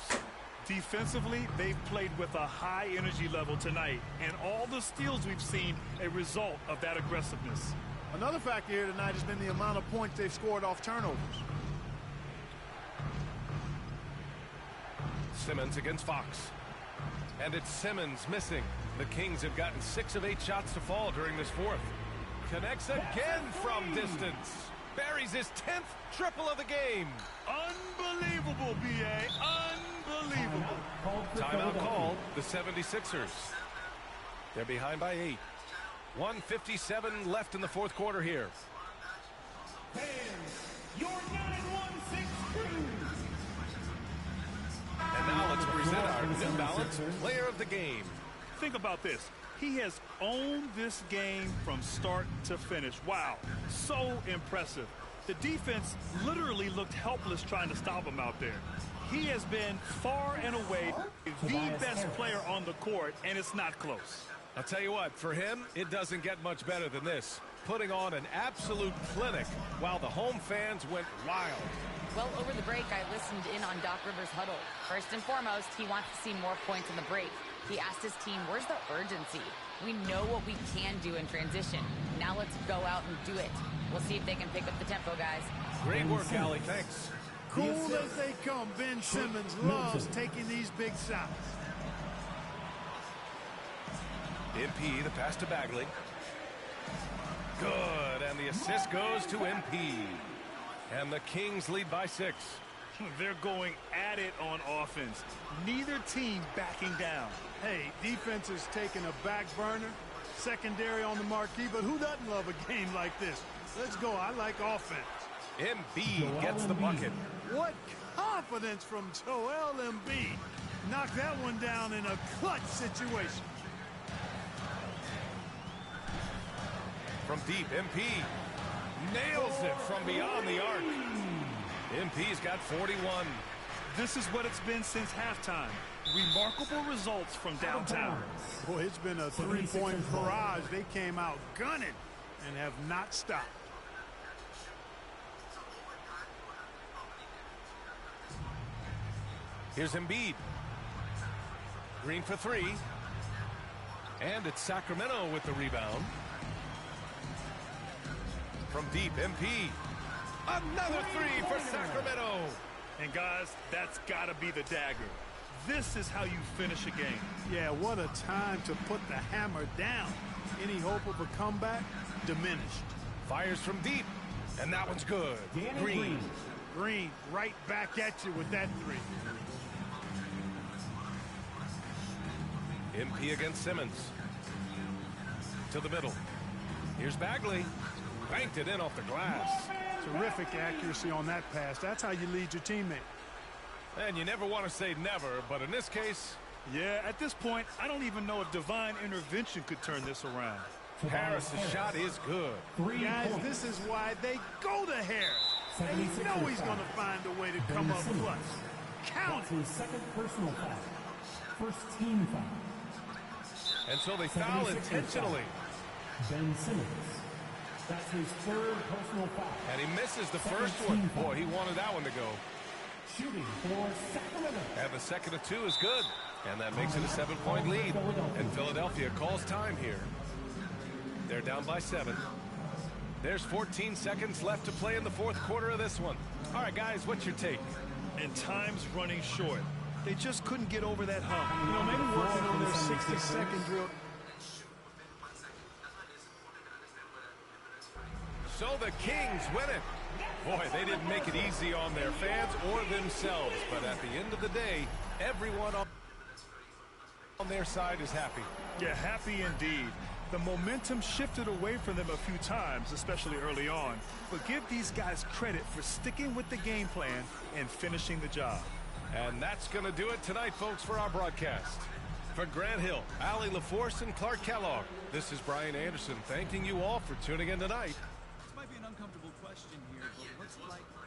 Defensively, they've played with a high energy level tonight, and all the steals we've seen a result of that aggressiveness. Another factor here tonight has been the amount of points they've scored off turnovers. Simmons against Fox. And it's Simmons missing. The Kings have gotten 6 of 8 shots to fall during this fourth. Connects again from distance. Buries his 10th triple of the game. Unbelievable, B.A. Unbelievable. Timeout called. The 76ers. They're behind by 8. 1:57 left in the fourth quarter here. Your 916 crew. And now let's present our New Balance Player of the Game. Think about this. He has owned this game from start to finish. Wow, so impressive. The defense literally looked helpless trying to stop him out there. He has been far and away the best player on the court, and it's not close. I'll tell you what, for him, it doesn't get much better than this. Putting on an absolute clinic while the home fans went wild. Well, over the break, I listened in on Doc Rivers' huddle. First and foremost, he wants to see more points in the break. He asked his team, where's the urgency? We know what we can do in transition. Now let's go out and do it. We'll see if they can pick up the tempo, guys. Great work, Allie. Thanks. Cool as they come, Ben Simmons loves taking these big shots. MP, the pass to Bagley. Good, and the assist goes to MP. And the Kings lead by 6. They're going at it on offense. Neither team backing down. Hey, defense is taking a back burner, secondary on the marquee, but who doesn't love a game like this? Let's go. I like offense. Embiid gets the bucket. What confidence from Joel Embiid. Knocked that one down in a clutch situation. From deep, MP nails it from beyond the arc. MP's got 41. This is what it's been since halftime. Remarkable results from downtown. Boy, it's been a three-point barrage. They came out gunning and have not stopped. Here's Embiid. Green for 3. And it's Sacramento with the rebound. From deep, MP. Another 3 for Sacramento. And guys, that's got to be the dagger. This is how you finish a game. Yeah, what a time to put the hammer down. Any hope of a comeback? Diminished. Fires from deep. And that one's good. Green. Green right back at you with that 3. MP against Simmons. to the middle. Here's Bagley. Banked it in off the glass. Terrific accuracy on that pass. That's how you lead your teammate. And you never want to say never, but in this case... Yeah, at this point, I don't even know if divine intervention could turn this around. Harris's shot is good. Guys, this is why they go to Harris. They know he's going to find a way to come up clutch. Count it. Second personal foul. First team foul. And so they foul intentionally. Ben Simmons. That's his third personal foul. And he misses the first one. Boy, he wanted that one to go. Shooting for Sacramento. And the second of two is good. And that makes it a 7-point lead. And Philadelphia calls time here. They're down by 7. There's 14 seconds left to play in the fourth quarter of this one. All right, guys, what's your take? And time's running short. They just couldn't get over that hump. You know, maybe working on their 60-second drill. So the Kings win it. Boy, they didn't make it easy on their fans or themselves. But at the end of the day, everyone on their side is happy. Yeah, happy indeed. The momentum shifted away from them a few times, especially early on. But give these guys credit for sticking with the game plan and finishing the job. And that's going to do it tonight, folks, for our broadcast. For Grant Hill, Allie LaForce, and Clark Kellogg, this is Brian Anderson thanking you all for tuning in tonight. This might be an uncomfortable question here, but what's it like to be...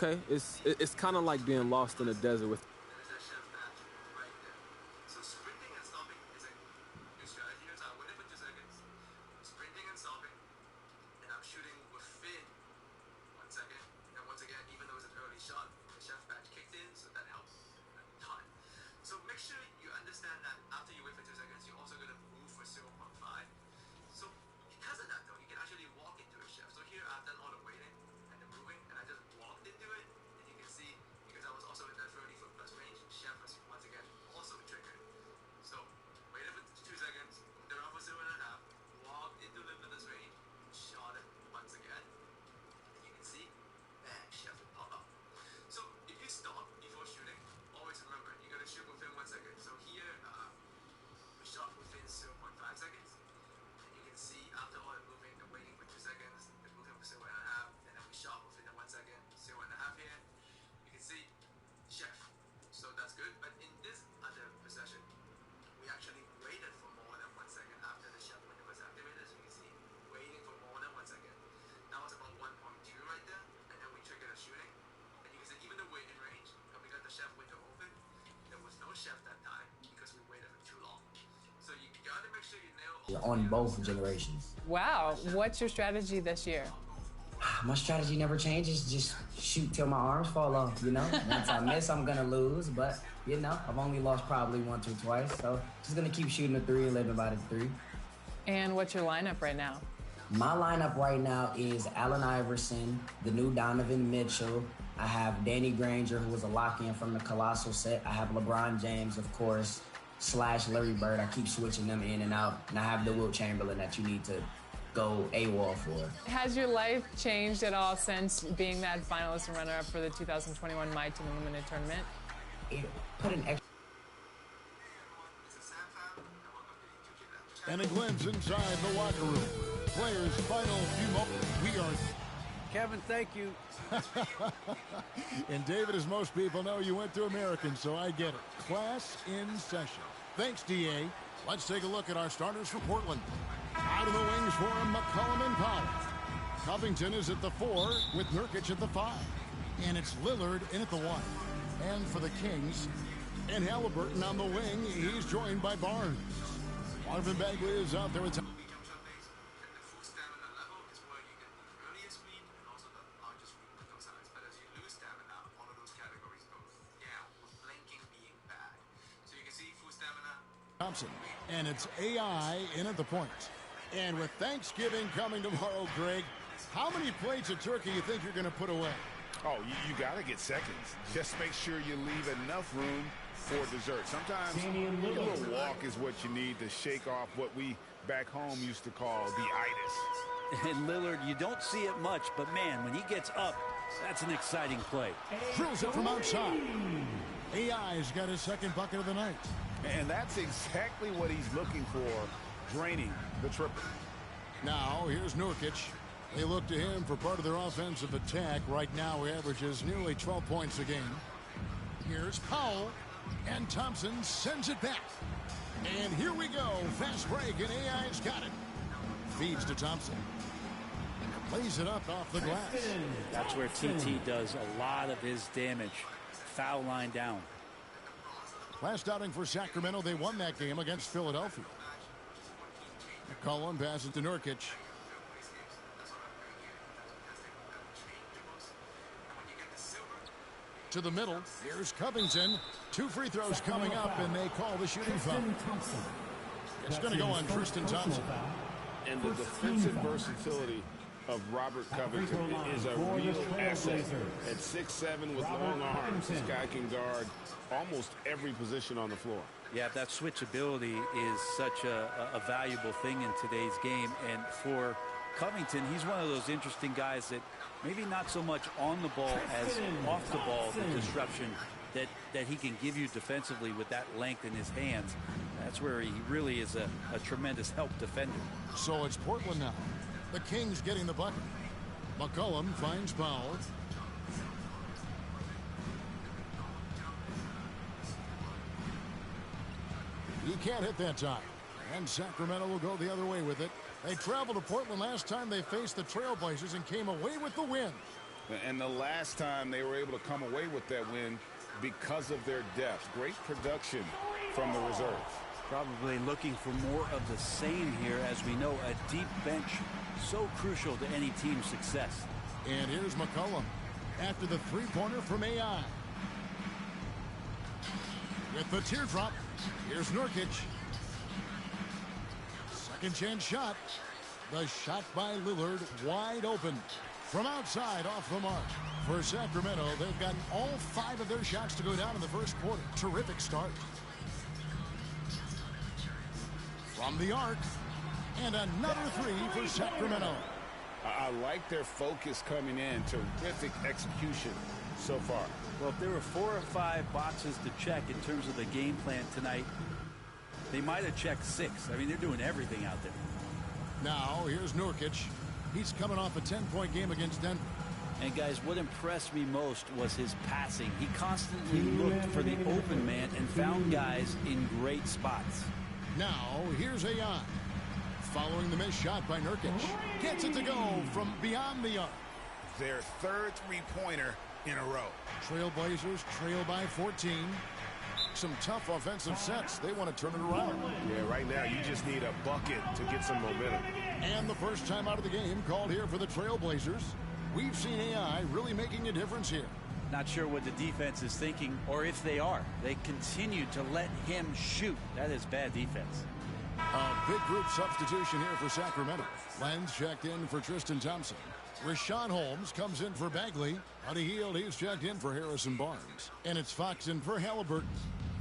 Okay, it's kind of like being lost in the desert with. On both generations. Wow, what's your strategy this year? My strategy never changes, just shoot till my arms fall off, you know? Once I miss, I'm gonna lose, but, you know, I've only lost probably once or twice, so just gonna keep shooting the 3 and living by the 3. And what's your lineup right now? My lineup right now is Allen Iverson, the new Donovan Mitchell. I have Danny Granger, who was a lock-in from the Colossal set. I have LeBron James, of course, / Larry Bird. I keep switching them in and out. And I have the Wilt Chamberlain that you need to go AWOL for. Has your life changed at all since being that finalist and runner-up for the 2021 My Team Unlimited tournament? It put an extra... And a glimpse inside the locker room. Players' final few moments. We are... Kevin, thank you. And David, as most people know, you went to American, so I get it. Class in session. Thanks, DA. Let's take a look at our starters for Portland. Out of the wings for McCollum and Powell. Covington is at the 4 with Nurkic at the 5. And it's Lillard in at the 1. And for the Kings, and Halliburton on the wing, he's joined by Barnes. Marvin Bagley is out there. Thompson, and it's AI in at the point. And with Thanksgiving coming tomorrow, Greg, how many plates of turkey you think you're going to put away? Oh, you got to get seconds. Just make sure you leave enough room for dessert. Sometimes a little walk is what you need to shake off what we back home used to call the itis. And Lillard, you don't see it much, but man, when he gets up, that's an exciting play. Drills it from outside. AI's got his second bucket of the night. And that's exactly what he's looking for, draining the triple. Now, here's Nurkic. They look to him for part of their offensive attack. Right now, he averages nearly 12 points a game. Here's Powell, and Thompson sends it back. And here we go. Fast break, and AI's got it. Feeds to Thompson. Plays it up off the glass. That's where TT does a lot of his damage. Foul line down. Last outing for Sacramento, they won that game against Philadelphia. McCollum passes to Nurkic. To the middle. Here's Covington. 2 free throws coming up, and they call the shooting foul. It's going to go on Tristan Thompson. And the defensive versatility of Robert Covington is a real asset. At 6'7" with long arms, this guy can guard almost every position on the floor. Yeah, that switchability is such a valuable thing in today's game. And for Covington, he's one of those interesting guys that maybe not so much on the ball as off the ball, the disruption that he can give you defensively with that length in his hands. That's where he really is a tremendous help defender. So it's Portland now. The Kings getting the bucket. McCollum finds Powell. He can't hit that time. And Sacramento will go the other way with it. They traveled to Portland last time they faced the Trailblazers and came away with the win. And the last time they were able to come away with that win because of their depth. Great production from the reserves. Probably looking for more of the same here. As we know, a deep bench so crucial to any team's success. And here's McCollum after the three-pointer from AI. With the teardrop, here's Nurkic. Second chance shot. The shot by Lillard wide open. From outside off the mark. For Sacramento, they've gotten all 5 of their shots to go down in the first quarter. Terrific start. From the arc. And another 3 for Sacramento. I like their focus coming in. Terrific execution so far. Well, if there were 4 or 5 boxes to check in terms of the game plan tonight, they might have checked 6. I mean, they're doing everything out there. Now, here's Nurkic. He's coming off a 10-point game against Denver. And, guys, what impressed me most was his passing. He constantly looked for the open man and found guys in great spots. Now, here's AI. Following the missed shot by Nurkic. Gets it to go from beyond the arc. Their third three-pointer in a row. Trailblazers trail by 14. Some tough offensive sets. They want to turn it around. Yeah, right now you just need a bucket to get some momentum. And the first time out of the game called here for the Trailblazers. We've seen AI really making a difference here. Not sure what the defense is thinking or if they are. They continue to let him shoot. That is bad defense. A big group substitution here for Sacramento. Lenz checked in for Tristan Thompson. Rashawn Holmes comes in for Bagley. Buddy Hield, he's checked in for Harrison Barnes. And it's Fox in for Halliburton.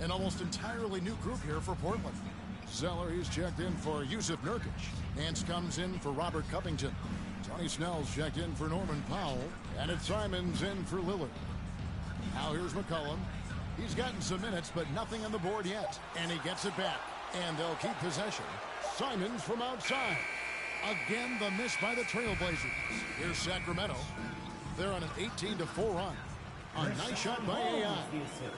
An almost entirely new group here for Portland. Zeller, he's checked in for Yusuf Nurkic. Nance comes in for Robert Covington. Tony Snell's checked in for Norman Powell. And it's Simons in for Lillard. Now here's McCollum. He's gotten some minutes, but nothing on the board yet. And he gets it back. And they'll keep possession. Simons from outside. Again, the miss by the Trailblazers. Here's Sacramento. They're on an 18-4 run. A nice shot by AI.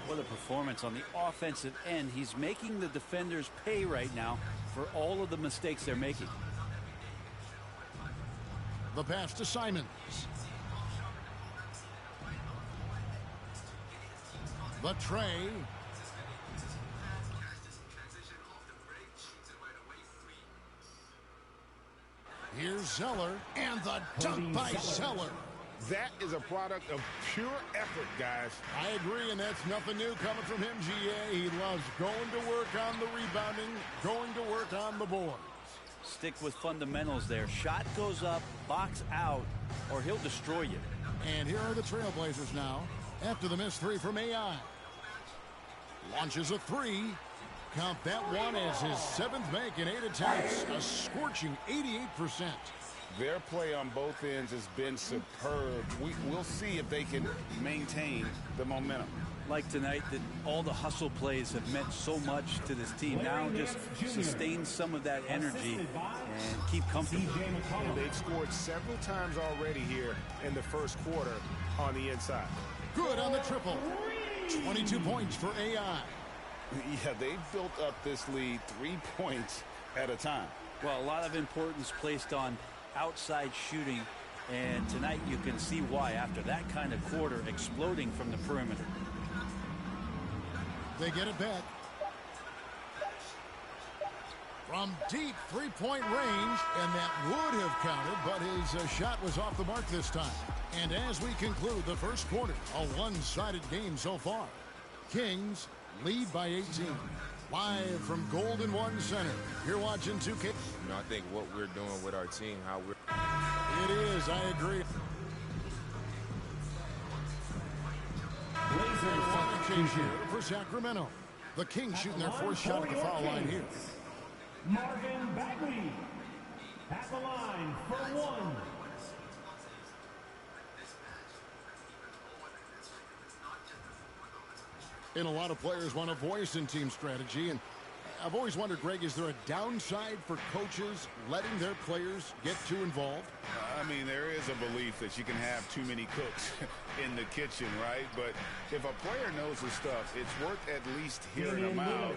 What a performance on the offensive end. He's making the defenders pay right now for all of the mistakes they're making. The pass to Simons. The tray. Here's Zeller, and the dunk by Zeller. That is a product of pure effort, guys. I agree, and that's nothing new coming from him, GA. He loves going to work on the rebounding, going to work on the boards. Stick with fundamentals there. Shot goes up, box out, or he'll destroy you. And here are the Trailblazers now, after the missed 3 from AI. Launches a 3. count that one as his 7th make in 8 attempts, a scorching 88%. Their play on both ends has been superb. We'll see if they can maintain the momentum. Like tonight, that all the hustle plays have meant so much to this team. Now just sustain some of that energy and keep comfortable. And they've scored several times already here in the first quarter on the inside. Good on the triple. 22 points for AI. Yeah, they've built up this lead 3 points at a time. Well, a lot of importance placed on outside shooting, and tonight you can see why after that kind of quarter, exploding from the perimeter. They get it back. From deep three-point range, and that would have counted, but his shot was off the mark this time. And as we conclude the first quarter, a one-sided game so far. Kings lead by 18. Live from Golden One Center, you're watching 2K. I think what we're doing with our team, how we're... It is, I agree. Change here for Sacramento. The Kings shooting their 4th shot at the foul line here. Marvin Bagley at the line for 1. And a lot of players want a voice in team strategy, and I've always wondered, Greg, is there a downside for coaches letting their players get too involved? I mean, there is a belief that you can have too many cooks in the kitchen, right? But if a player knows his stuff, it's worth at least hearing them out,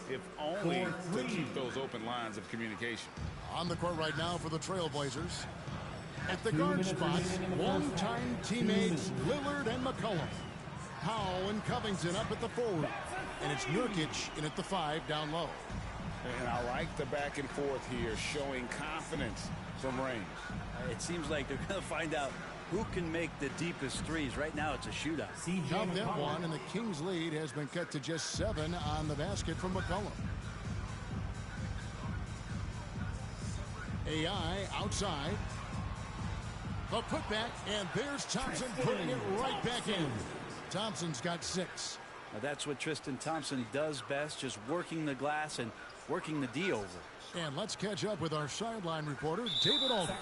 if only to keep those open lines of communication. On the court right now for the Trailblazers. At the guard spots, longtime teammates Lillard and McCollum. Powell and Covington up at the forward. And it's Nurkic in at the 5 down low. And I like the back and forth here, showing confidence from range. It seems like they're going to find out who can make the deepest threes. Right now it's a shootout. Count that one, and the Kings lead has been cut to just 7 on the basket from McCollum. AI outside. The putback, and there's Thompson putting it right back in. Thompson's got 6. Now that's what Tristan Thompson does best, just working the glass and working the D over. And let's catch up with our sideline reporter, David Aldridge.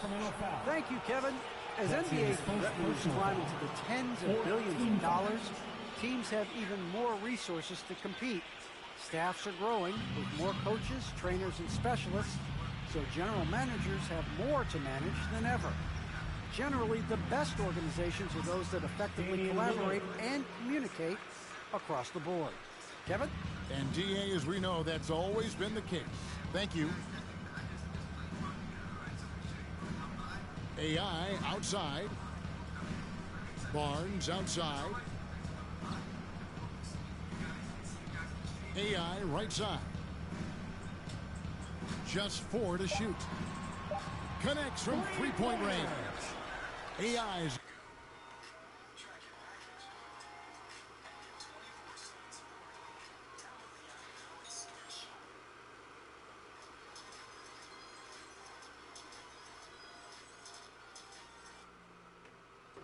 Thank you, Kevin. As NBA revenues climb into the tens of billions of dollars, teams have even more resources to compete. Staffs are growing with more coaches, trainers, and specialists, so general managers have more to manage than ever. Generally, the best organizations are those that effectively collaborate and communicate across the board. Kevin? And DA, as we know, that's always been the case. Thank you. AI outside. Barnes outside. AI right side. Just 4 to shoot. Connects from three-point range. AI's.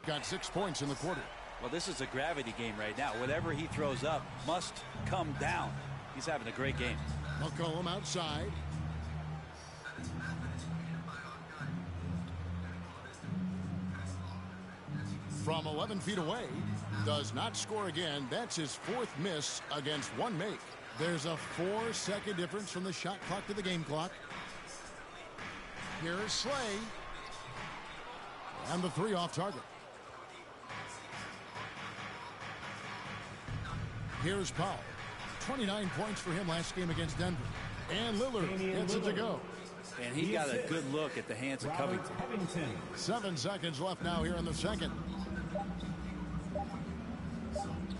Got 6 points in the quarter. Well, this is a gravity game right now. Whatever he throws up must come down. He's having a great game. McCollum outside. From 11 feet away, does not score again. That's his 4th miss against 1 make. There's a 4-second difference from the shot clock to the game clock. Here's Slay. And the 3 off target. Here's Powell. 29 points for him last game against Denver. And Lillard gets it to go. And he got a good look at the hands of Covington. 7 seconds left now here in the second.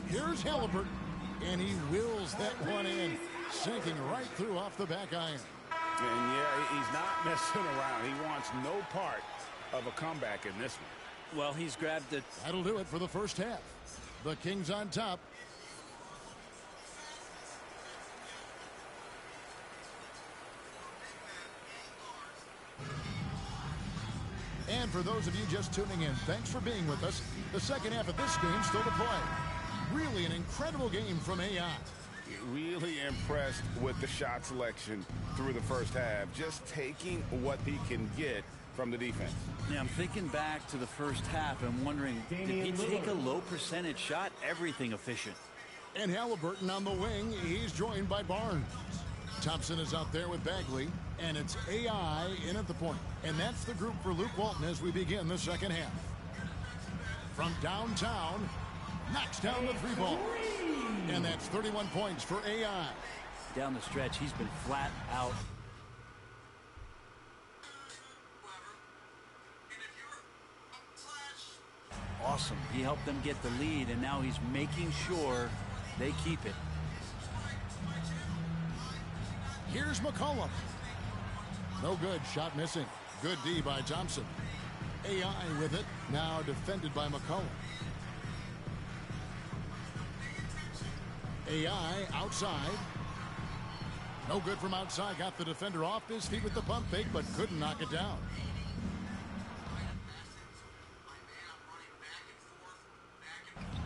Here's Halliburton, and he wills that one in, sinking right through off the back iron. And yeah, he's not messing around. He wants no part of a comeback in this one. Well, he's grabbed it. That'll do it for the first half. The Kings on top. And for those of you just tuning in, thanks for being with us. The second half of this game still to play. Really an incredible game from AI. Really impressed with the shot selection through the first half. Just taking what he can get from the defense. Yeah, I'm thinking back to the first half and wondering, did he take a low percentage shot? Everything efficient. And Halliburton on the wing. He's joined by Barnes. Thompson is out there with Bagley, and it's AI in at the point. And that's the group for Luke Walton as we begin the second half. From downtown, knocks down the three ball. And that's 31 points for AI. Down the stretch, he's been flat out. Awesome. He helped them get the lead, and now he's making sure they keep it. Here's McCollum. No good. Shot missing. Good D by Thompson. AI with it. Now defended by McCollum. AI outside. No good from outside. Got the defender off his feet with the pump fake, but couldn't knock it down.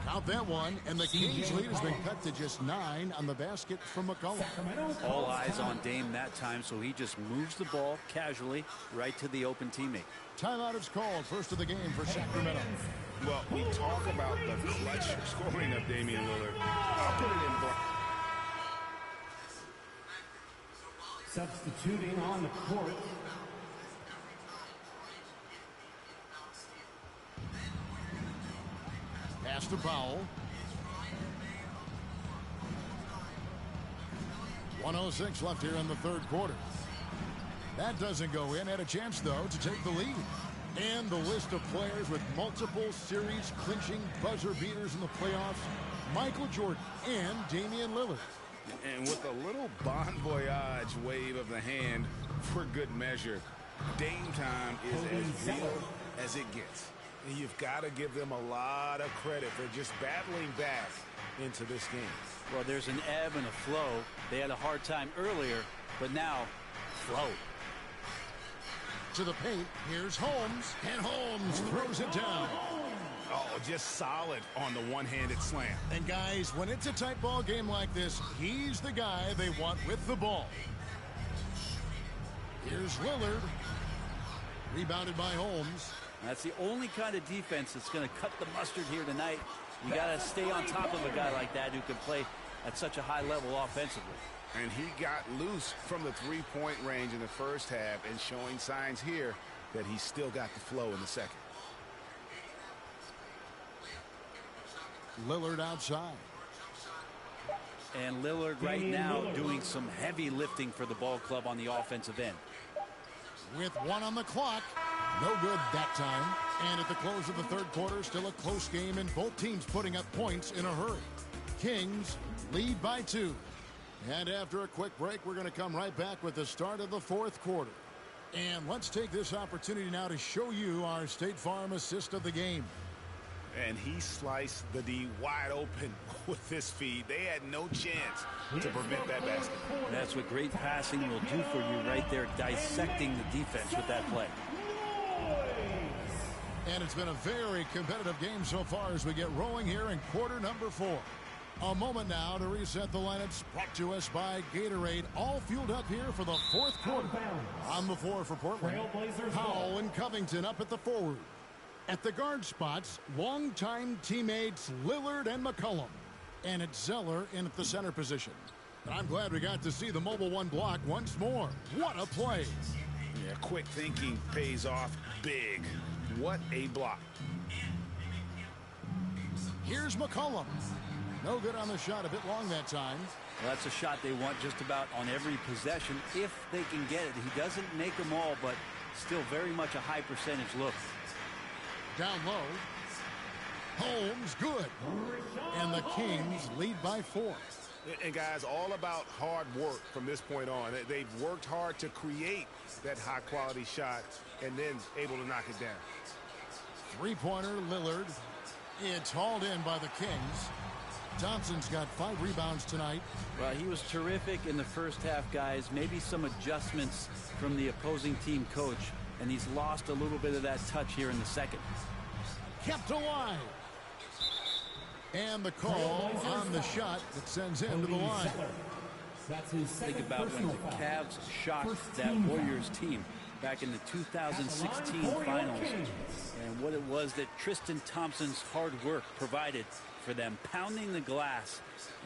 Count that one, and the Kings lead has been cut to just 9 on the basket from McCollum. All eyes on Dame that time, so he just moves the ball casually right to the open teammate. Timeout is called. First of the game for Sacramento. Well, we talk about the clutch scoring of Damian Lillard. I'll put it in block. Substituting on the court. Pass to Powell. 1:06 left here in the third quarter. That doesn't go in. Had a chance, though, to take the lead. And the list of players with multiple series-clinching buzzer beaters in the playoffs, Michael Jordan and Damian Lillard. And with a little bon voyage wave of the hand for good measure, Dame time is as real as it gets. And you've got to give them a lot of credit for just battling back into this game. Well, there's an ebb and a flow. They had a hard time earlier, but now, flow. To the paint, here's Holmes, and Holmes throws it down. Oh, just solid on the one-handed slam. And guys, when it's a tight ball game like this, he's the guy they want with the ball. Here's Lillard. Rebounded by Holmes. That's the only kind of defense that's going to cut the mustard here tonight. You got to stay on top of a guy like that who can play at such a high level offensively. And he got loose from the three-point range in the first half and showing signs here that he's still got the flow in the second. Lillard outside. And Lillard right now doing some heavy lifting for the ball club on the offensive end. With 1 on the clock. No good that time. And at the close of the third quarter, still a close game and both teams putting up points in a hurry. Kings lead by 2. And after a quick break, we're going to come right back with the start of the fourth quarter. And let's take this opportunity now to show you our State Farm assist of the game. And he sliced the D wide open with this feed. They had no chance to prevent that basket. That's what great passing will do for you right there, dissecting the defense with that play. And it's been a very competitive game so far as we get rolling here in quarter number 4. A moment now to reset the lineups brought to us by Gatorade. All fueled up here for the fourth quarter. On the floor for Portland, Powell and Covington up at the forward. At the guard spots, longtime teammates Lillard and McCollum. And it's Zeller in at the center position. I'm glad we got to see the mobile one block once more. What a play. Yeah, quick thinking pays off big. What a block. Here's McCollum. No good on the shot, a bit long that time. Well, that's a shot they want just about on every possession if they can get it. He doesn't make them all, but still very much a high percentage look. Down low. Holmes, good. And the Kings lead by 4. And guys, all about hard work from this point on. They've worked hard to create that high-quality shot and then able to knock it down. Three-pointer, Lillard. It's hauled in by the Kings. Thompson's got 5 rebounds tonight. Well, he was terrific in the first half, guys. Maybe some adjustments from the opposing team coach, and he's lost a little bit of that touch here in the second. Kept alive. And the call on the shot that sends him to the line. Think about when the Cavs shocked that Warriors team back in the 2016 finals, and what it was that Tristan Thompson's hard work provided for them, pounding the glass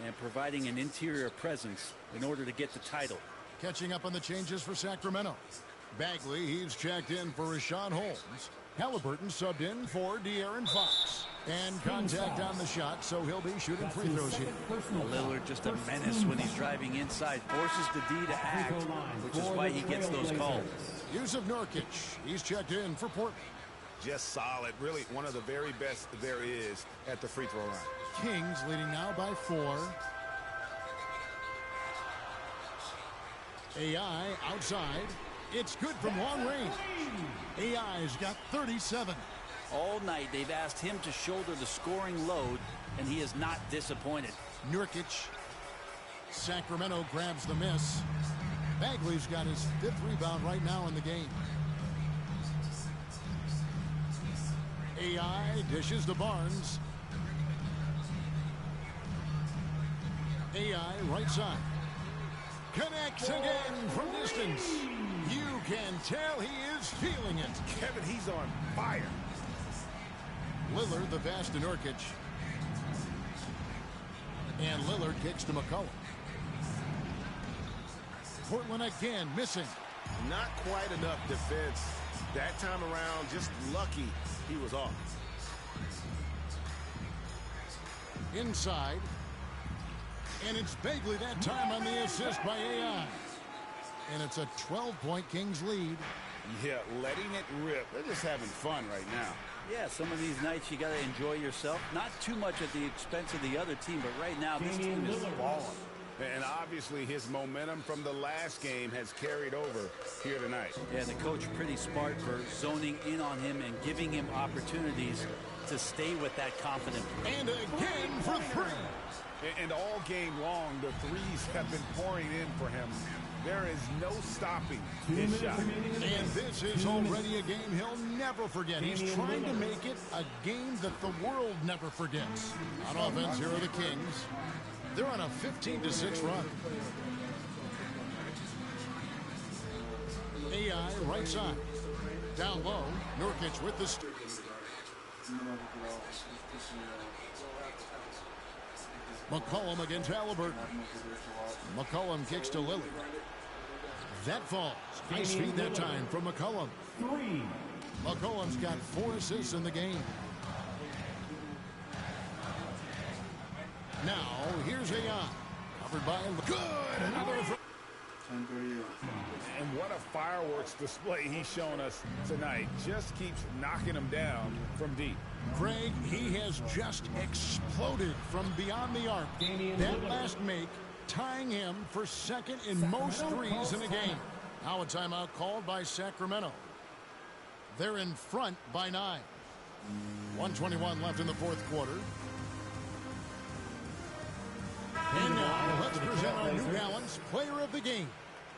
and providing an interior presence in order to get the title. Catching up on the changes for Sacramento. Bagley, he's checked in for Richaun Holmes. Halliburton subbed in for De'Aaron Fox. And contact on the shot, so he'll be shooting free throws here. Lillard just a menace when he's driving inside, forces the D to act, which is why he gets those calls. Yusuf Nurkic, he's checked in for Portland. Just solid, really one of the very best there is at the free throw line. Kings leading now by 4. AI outside. It's good from long range. AI's got 37. All night they've asked him to shoulder the scoring load, and he is not disappointed. Nurkic. Sacramento grabs the miss. Bagley's got his 5th rebound right now in the game. AI dishes to Barnes. AI right side. Connects again from distance. You can tell he is feeling it. Kevin, he's on fire. Lillard, the pass to Nurkic. And Lillard kicks to McCollum. Portland again missing. Not quite enough defense. That time around, just lucky he was off. Inside. And it's Bagley that time on the assist by AI. And it's a 12-point Kings lead. Yeah, letting it rip. They're just having fun right now. Yeah, some of these nights you got to enjoy yourself. Not too much at the expense of the other team, but right now this team is balling. And obviously his momentum from the last game has carried over here tonight. Yeah, the coach pretty smart for zoning in on him and giving him opportunities to stay with that confidence. And again for 3. And all game long, the threes have been pouring in for him. There is no stopping his shot. And this is already a game he'll never forget. He's trying to make it a game that the world never forgets. On offense, here are the Kings. They're on a 15-6 run. AI right side. Down low, Nurkic with the... McCollum against Halliburton. McCollum kicks to Lillard. That falls. Nice feed that time from McCollum. 3. McCollum's got 4 assists in the game. Now, here's AI. Covered by... Good! Another... And what a fireworks display he's shown us tonight. Just keeps knocking them down from deep. Craig, he has just exploded from beyond the arc. That last make tying him for second in most threes in a game. Now a timeout called by Sacramento. They're in front by 9. 1:21 left in the 4th quarter. And now let's present our New Balance Player of the Game.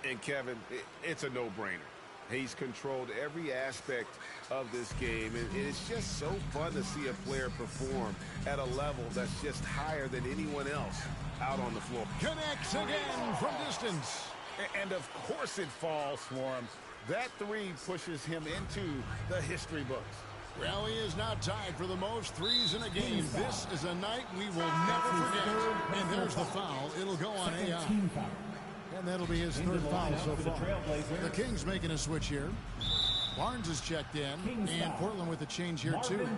And Kevin, it's a no-brainer. He's controlled every aspect of this game, and it's just so fun to see a player perform at a level that's just higher than anyone else out on the floor. Connects again from distance. And of course it falls for him. That 3 pushes him into the history books. Well, he is now tied for the most threes in a game. This is a night we will never forget. And there's the foul. It'll go on AI. And that'll be his 3rd foul so far. The Kings making a switch here. Barnes is checked in. And Portland with a change here, too.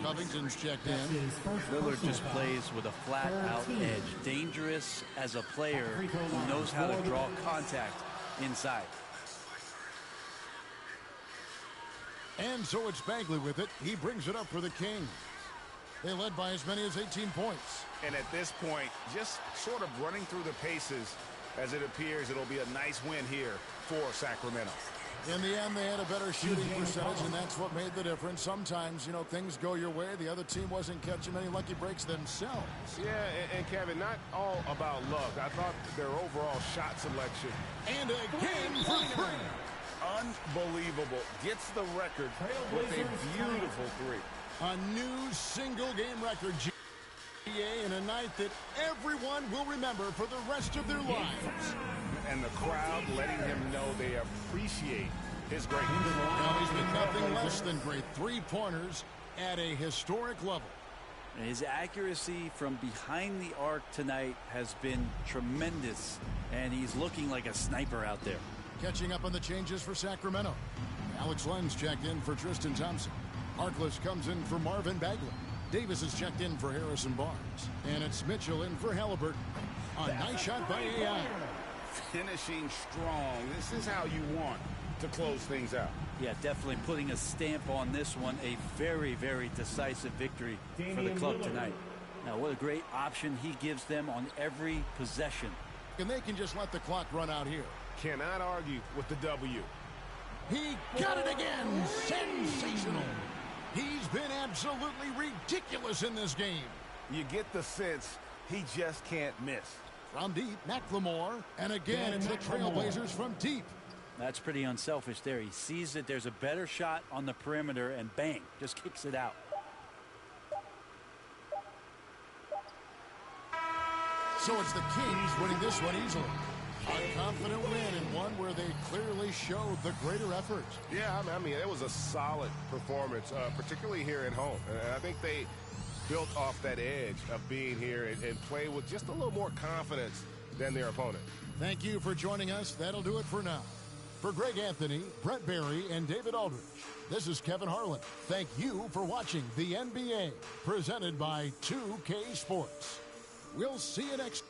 Covington's checked in. Lillard just plays with a flat-out edge. Dangerous as a player who knows how to draw contact inside. And so it's Bagley with it. He brings it up for the Kings. They led by as many as 18 points. And at this point, just sort of running through the paces, as it appears it'll be a nice win here for Sacramento. In the end, they had a better shooting percentage, and that's what made the difference. Sometimes, you know, things go your way. The other team wasn't catching many lucky breaks themselves. Yeah, and Kevin, not all about luck. I thought their overall shot selection. And again for 3. Unbelievable. Gets the record with a beautiful 3. A new single-game record. In a night that everyone will remember for the rest of their lives. And the crowd letting him know they appreciate his greatness. Now he's been nothing less than great. 3-pointers at a historic level. His accuracy from behind the arc tonight has been tremendous, and he's looking like a sniper out there. Catching up on the changes for Sacramento. Alex Lenz checked in for Tristan Thompson. Harkless comes in for Marvin Bagley. Davis is checked in for Harrison Barnes. And it's Mitchell in for Halliburton. A nice shot by AI. Finishing strong. This is how you want to close things out. Yeah, definitely putting a stamp on this one. A very, very decisive victory for the club tonight. Now, what a great option he gives them on every possession. And they can just let the clock run out here. Cannot argue with the W. He got it again. Sensational. He's been absolutely ridiculous in this game. You get the sense he just can't miss. From deep, McLemore. And again, it's the Trailblazers from deep. That's pretty unselfish there. He sees that there's a better shot on the perimeter, and bang, just kicks it out. So it's the Kings winning this one easily. A confident win, and one where they clearly showed the greater effort. Yeah, I mean, it was a solid performance, particularly here at home. And I think they built off that edge of being here and play with just a little more confidence than their opponent. Thank you for joining us. That'll do it for now. For Greg Anthony, Brett Barry, and David Aldridge, this is Kevin Harlan. Thank you for watching the NBA, presented by 2K Sports. We'll see you next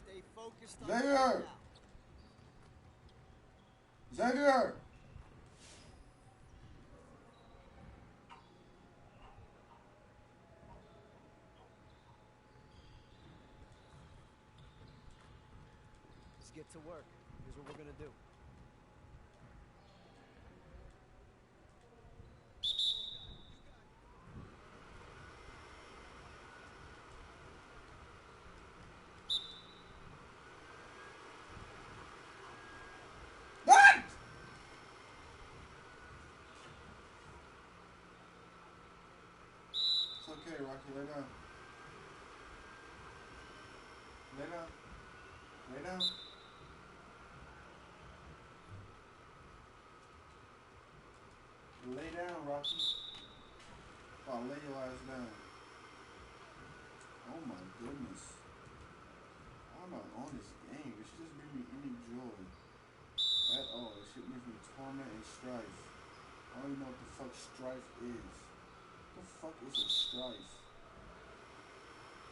Stay focused on Xavier! Xavier! Let's get to work. Here's what we're gonna do. It's okay, Rocky. Lay down. Lay down. Lay down. Lay down, Rocky. I'll lay your ass down. Oh my goodness. I'm not on this game. It should just bring me any joy at all. It should give me torment and strife. I don't even know what the fuck strife is. What the fuck is a strife?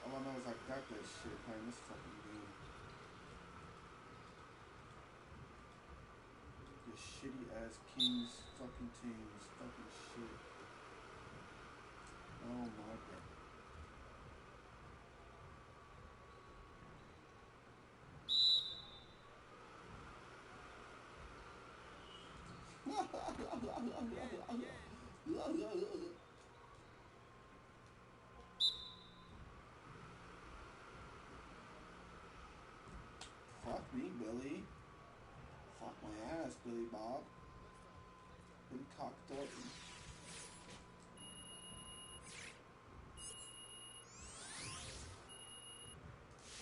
All I know is I got that shit playing this fucking game. This shitty ass Kings fucking teams, fucking shit. Oh my god. Fuck me, Billy. Fuck my ass, Billy Bob. Billy Cock Thornton.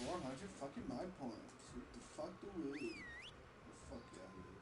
$400 fucking my points. What the fuck do we? The fuck out of here.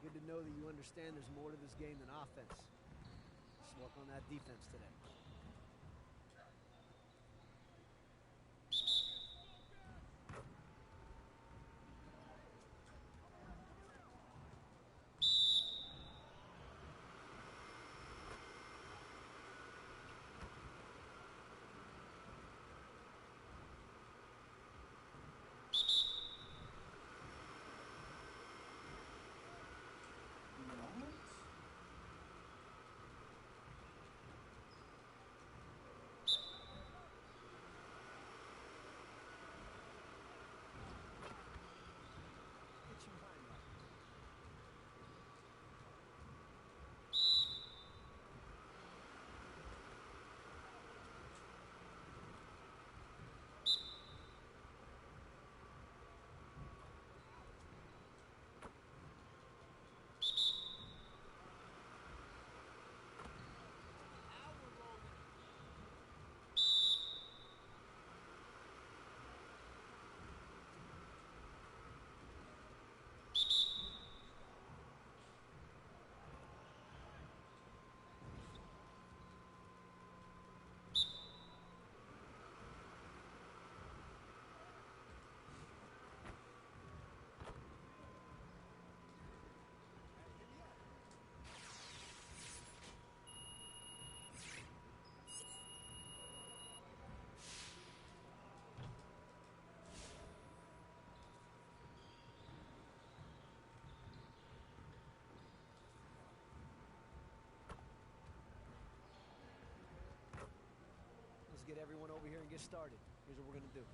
Good to know that you understand there's more to this game than offense. Let's work on that defense today. Let's get everyone over here and get started. Here's what we're going to do.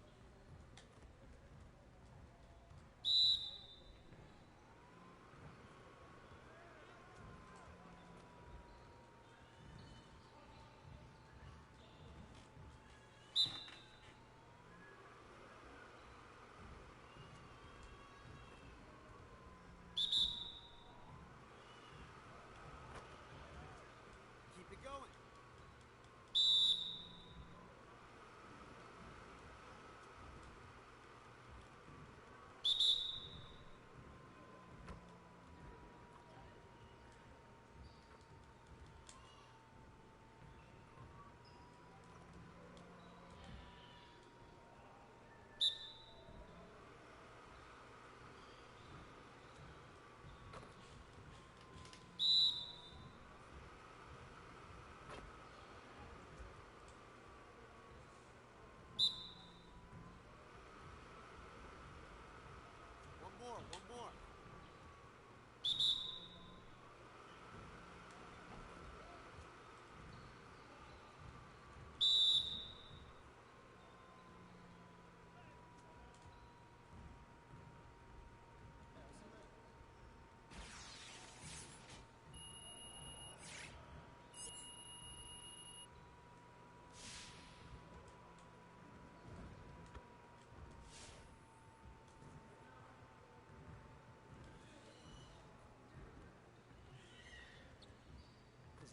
Keep it going.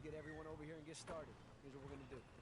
get everyone over here and get started. Here's what we're going to do.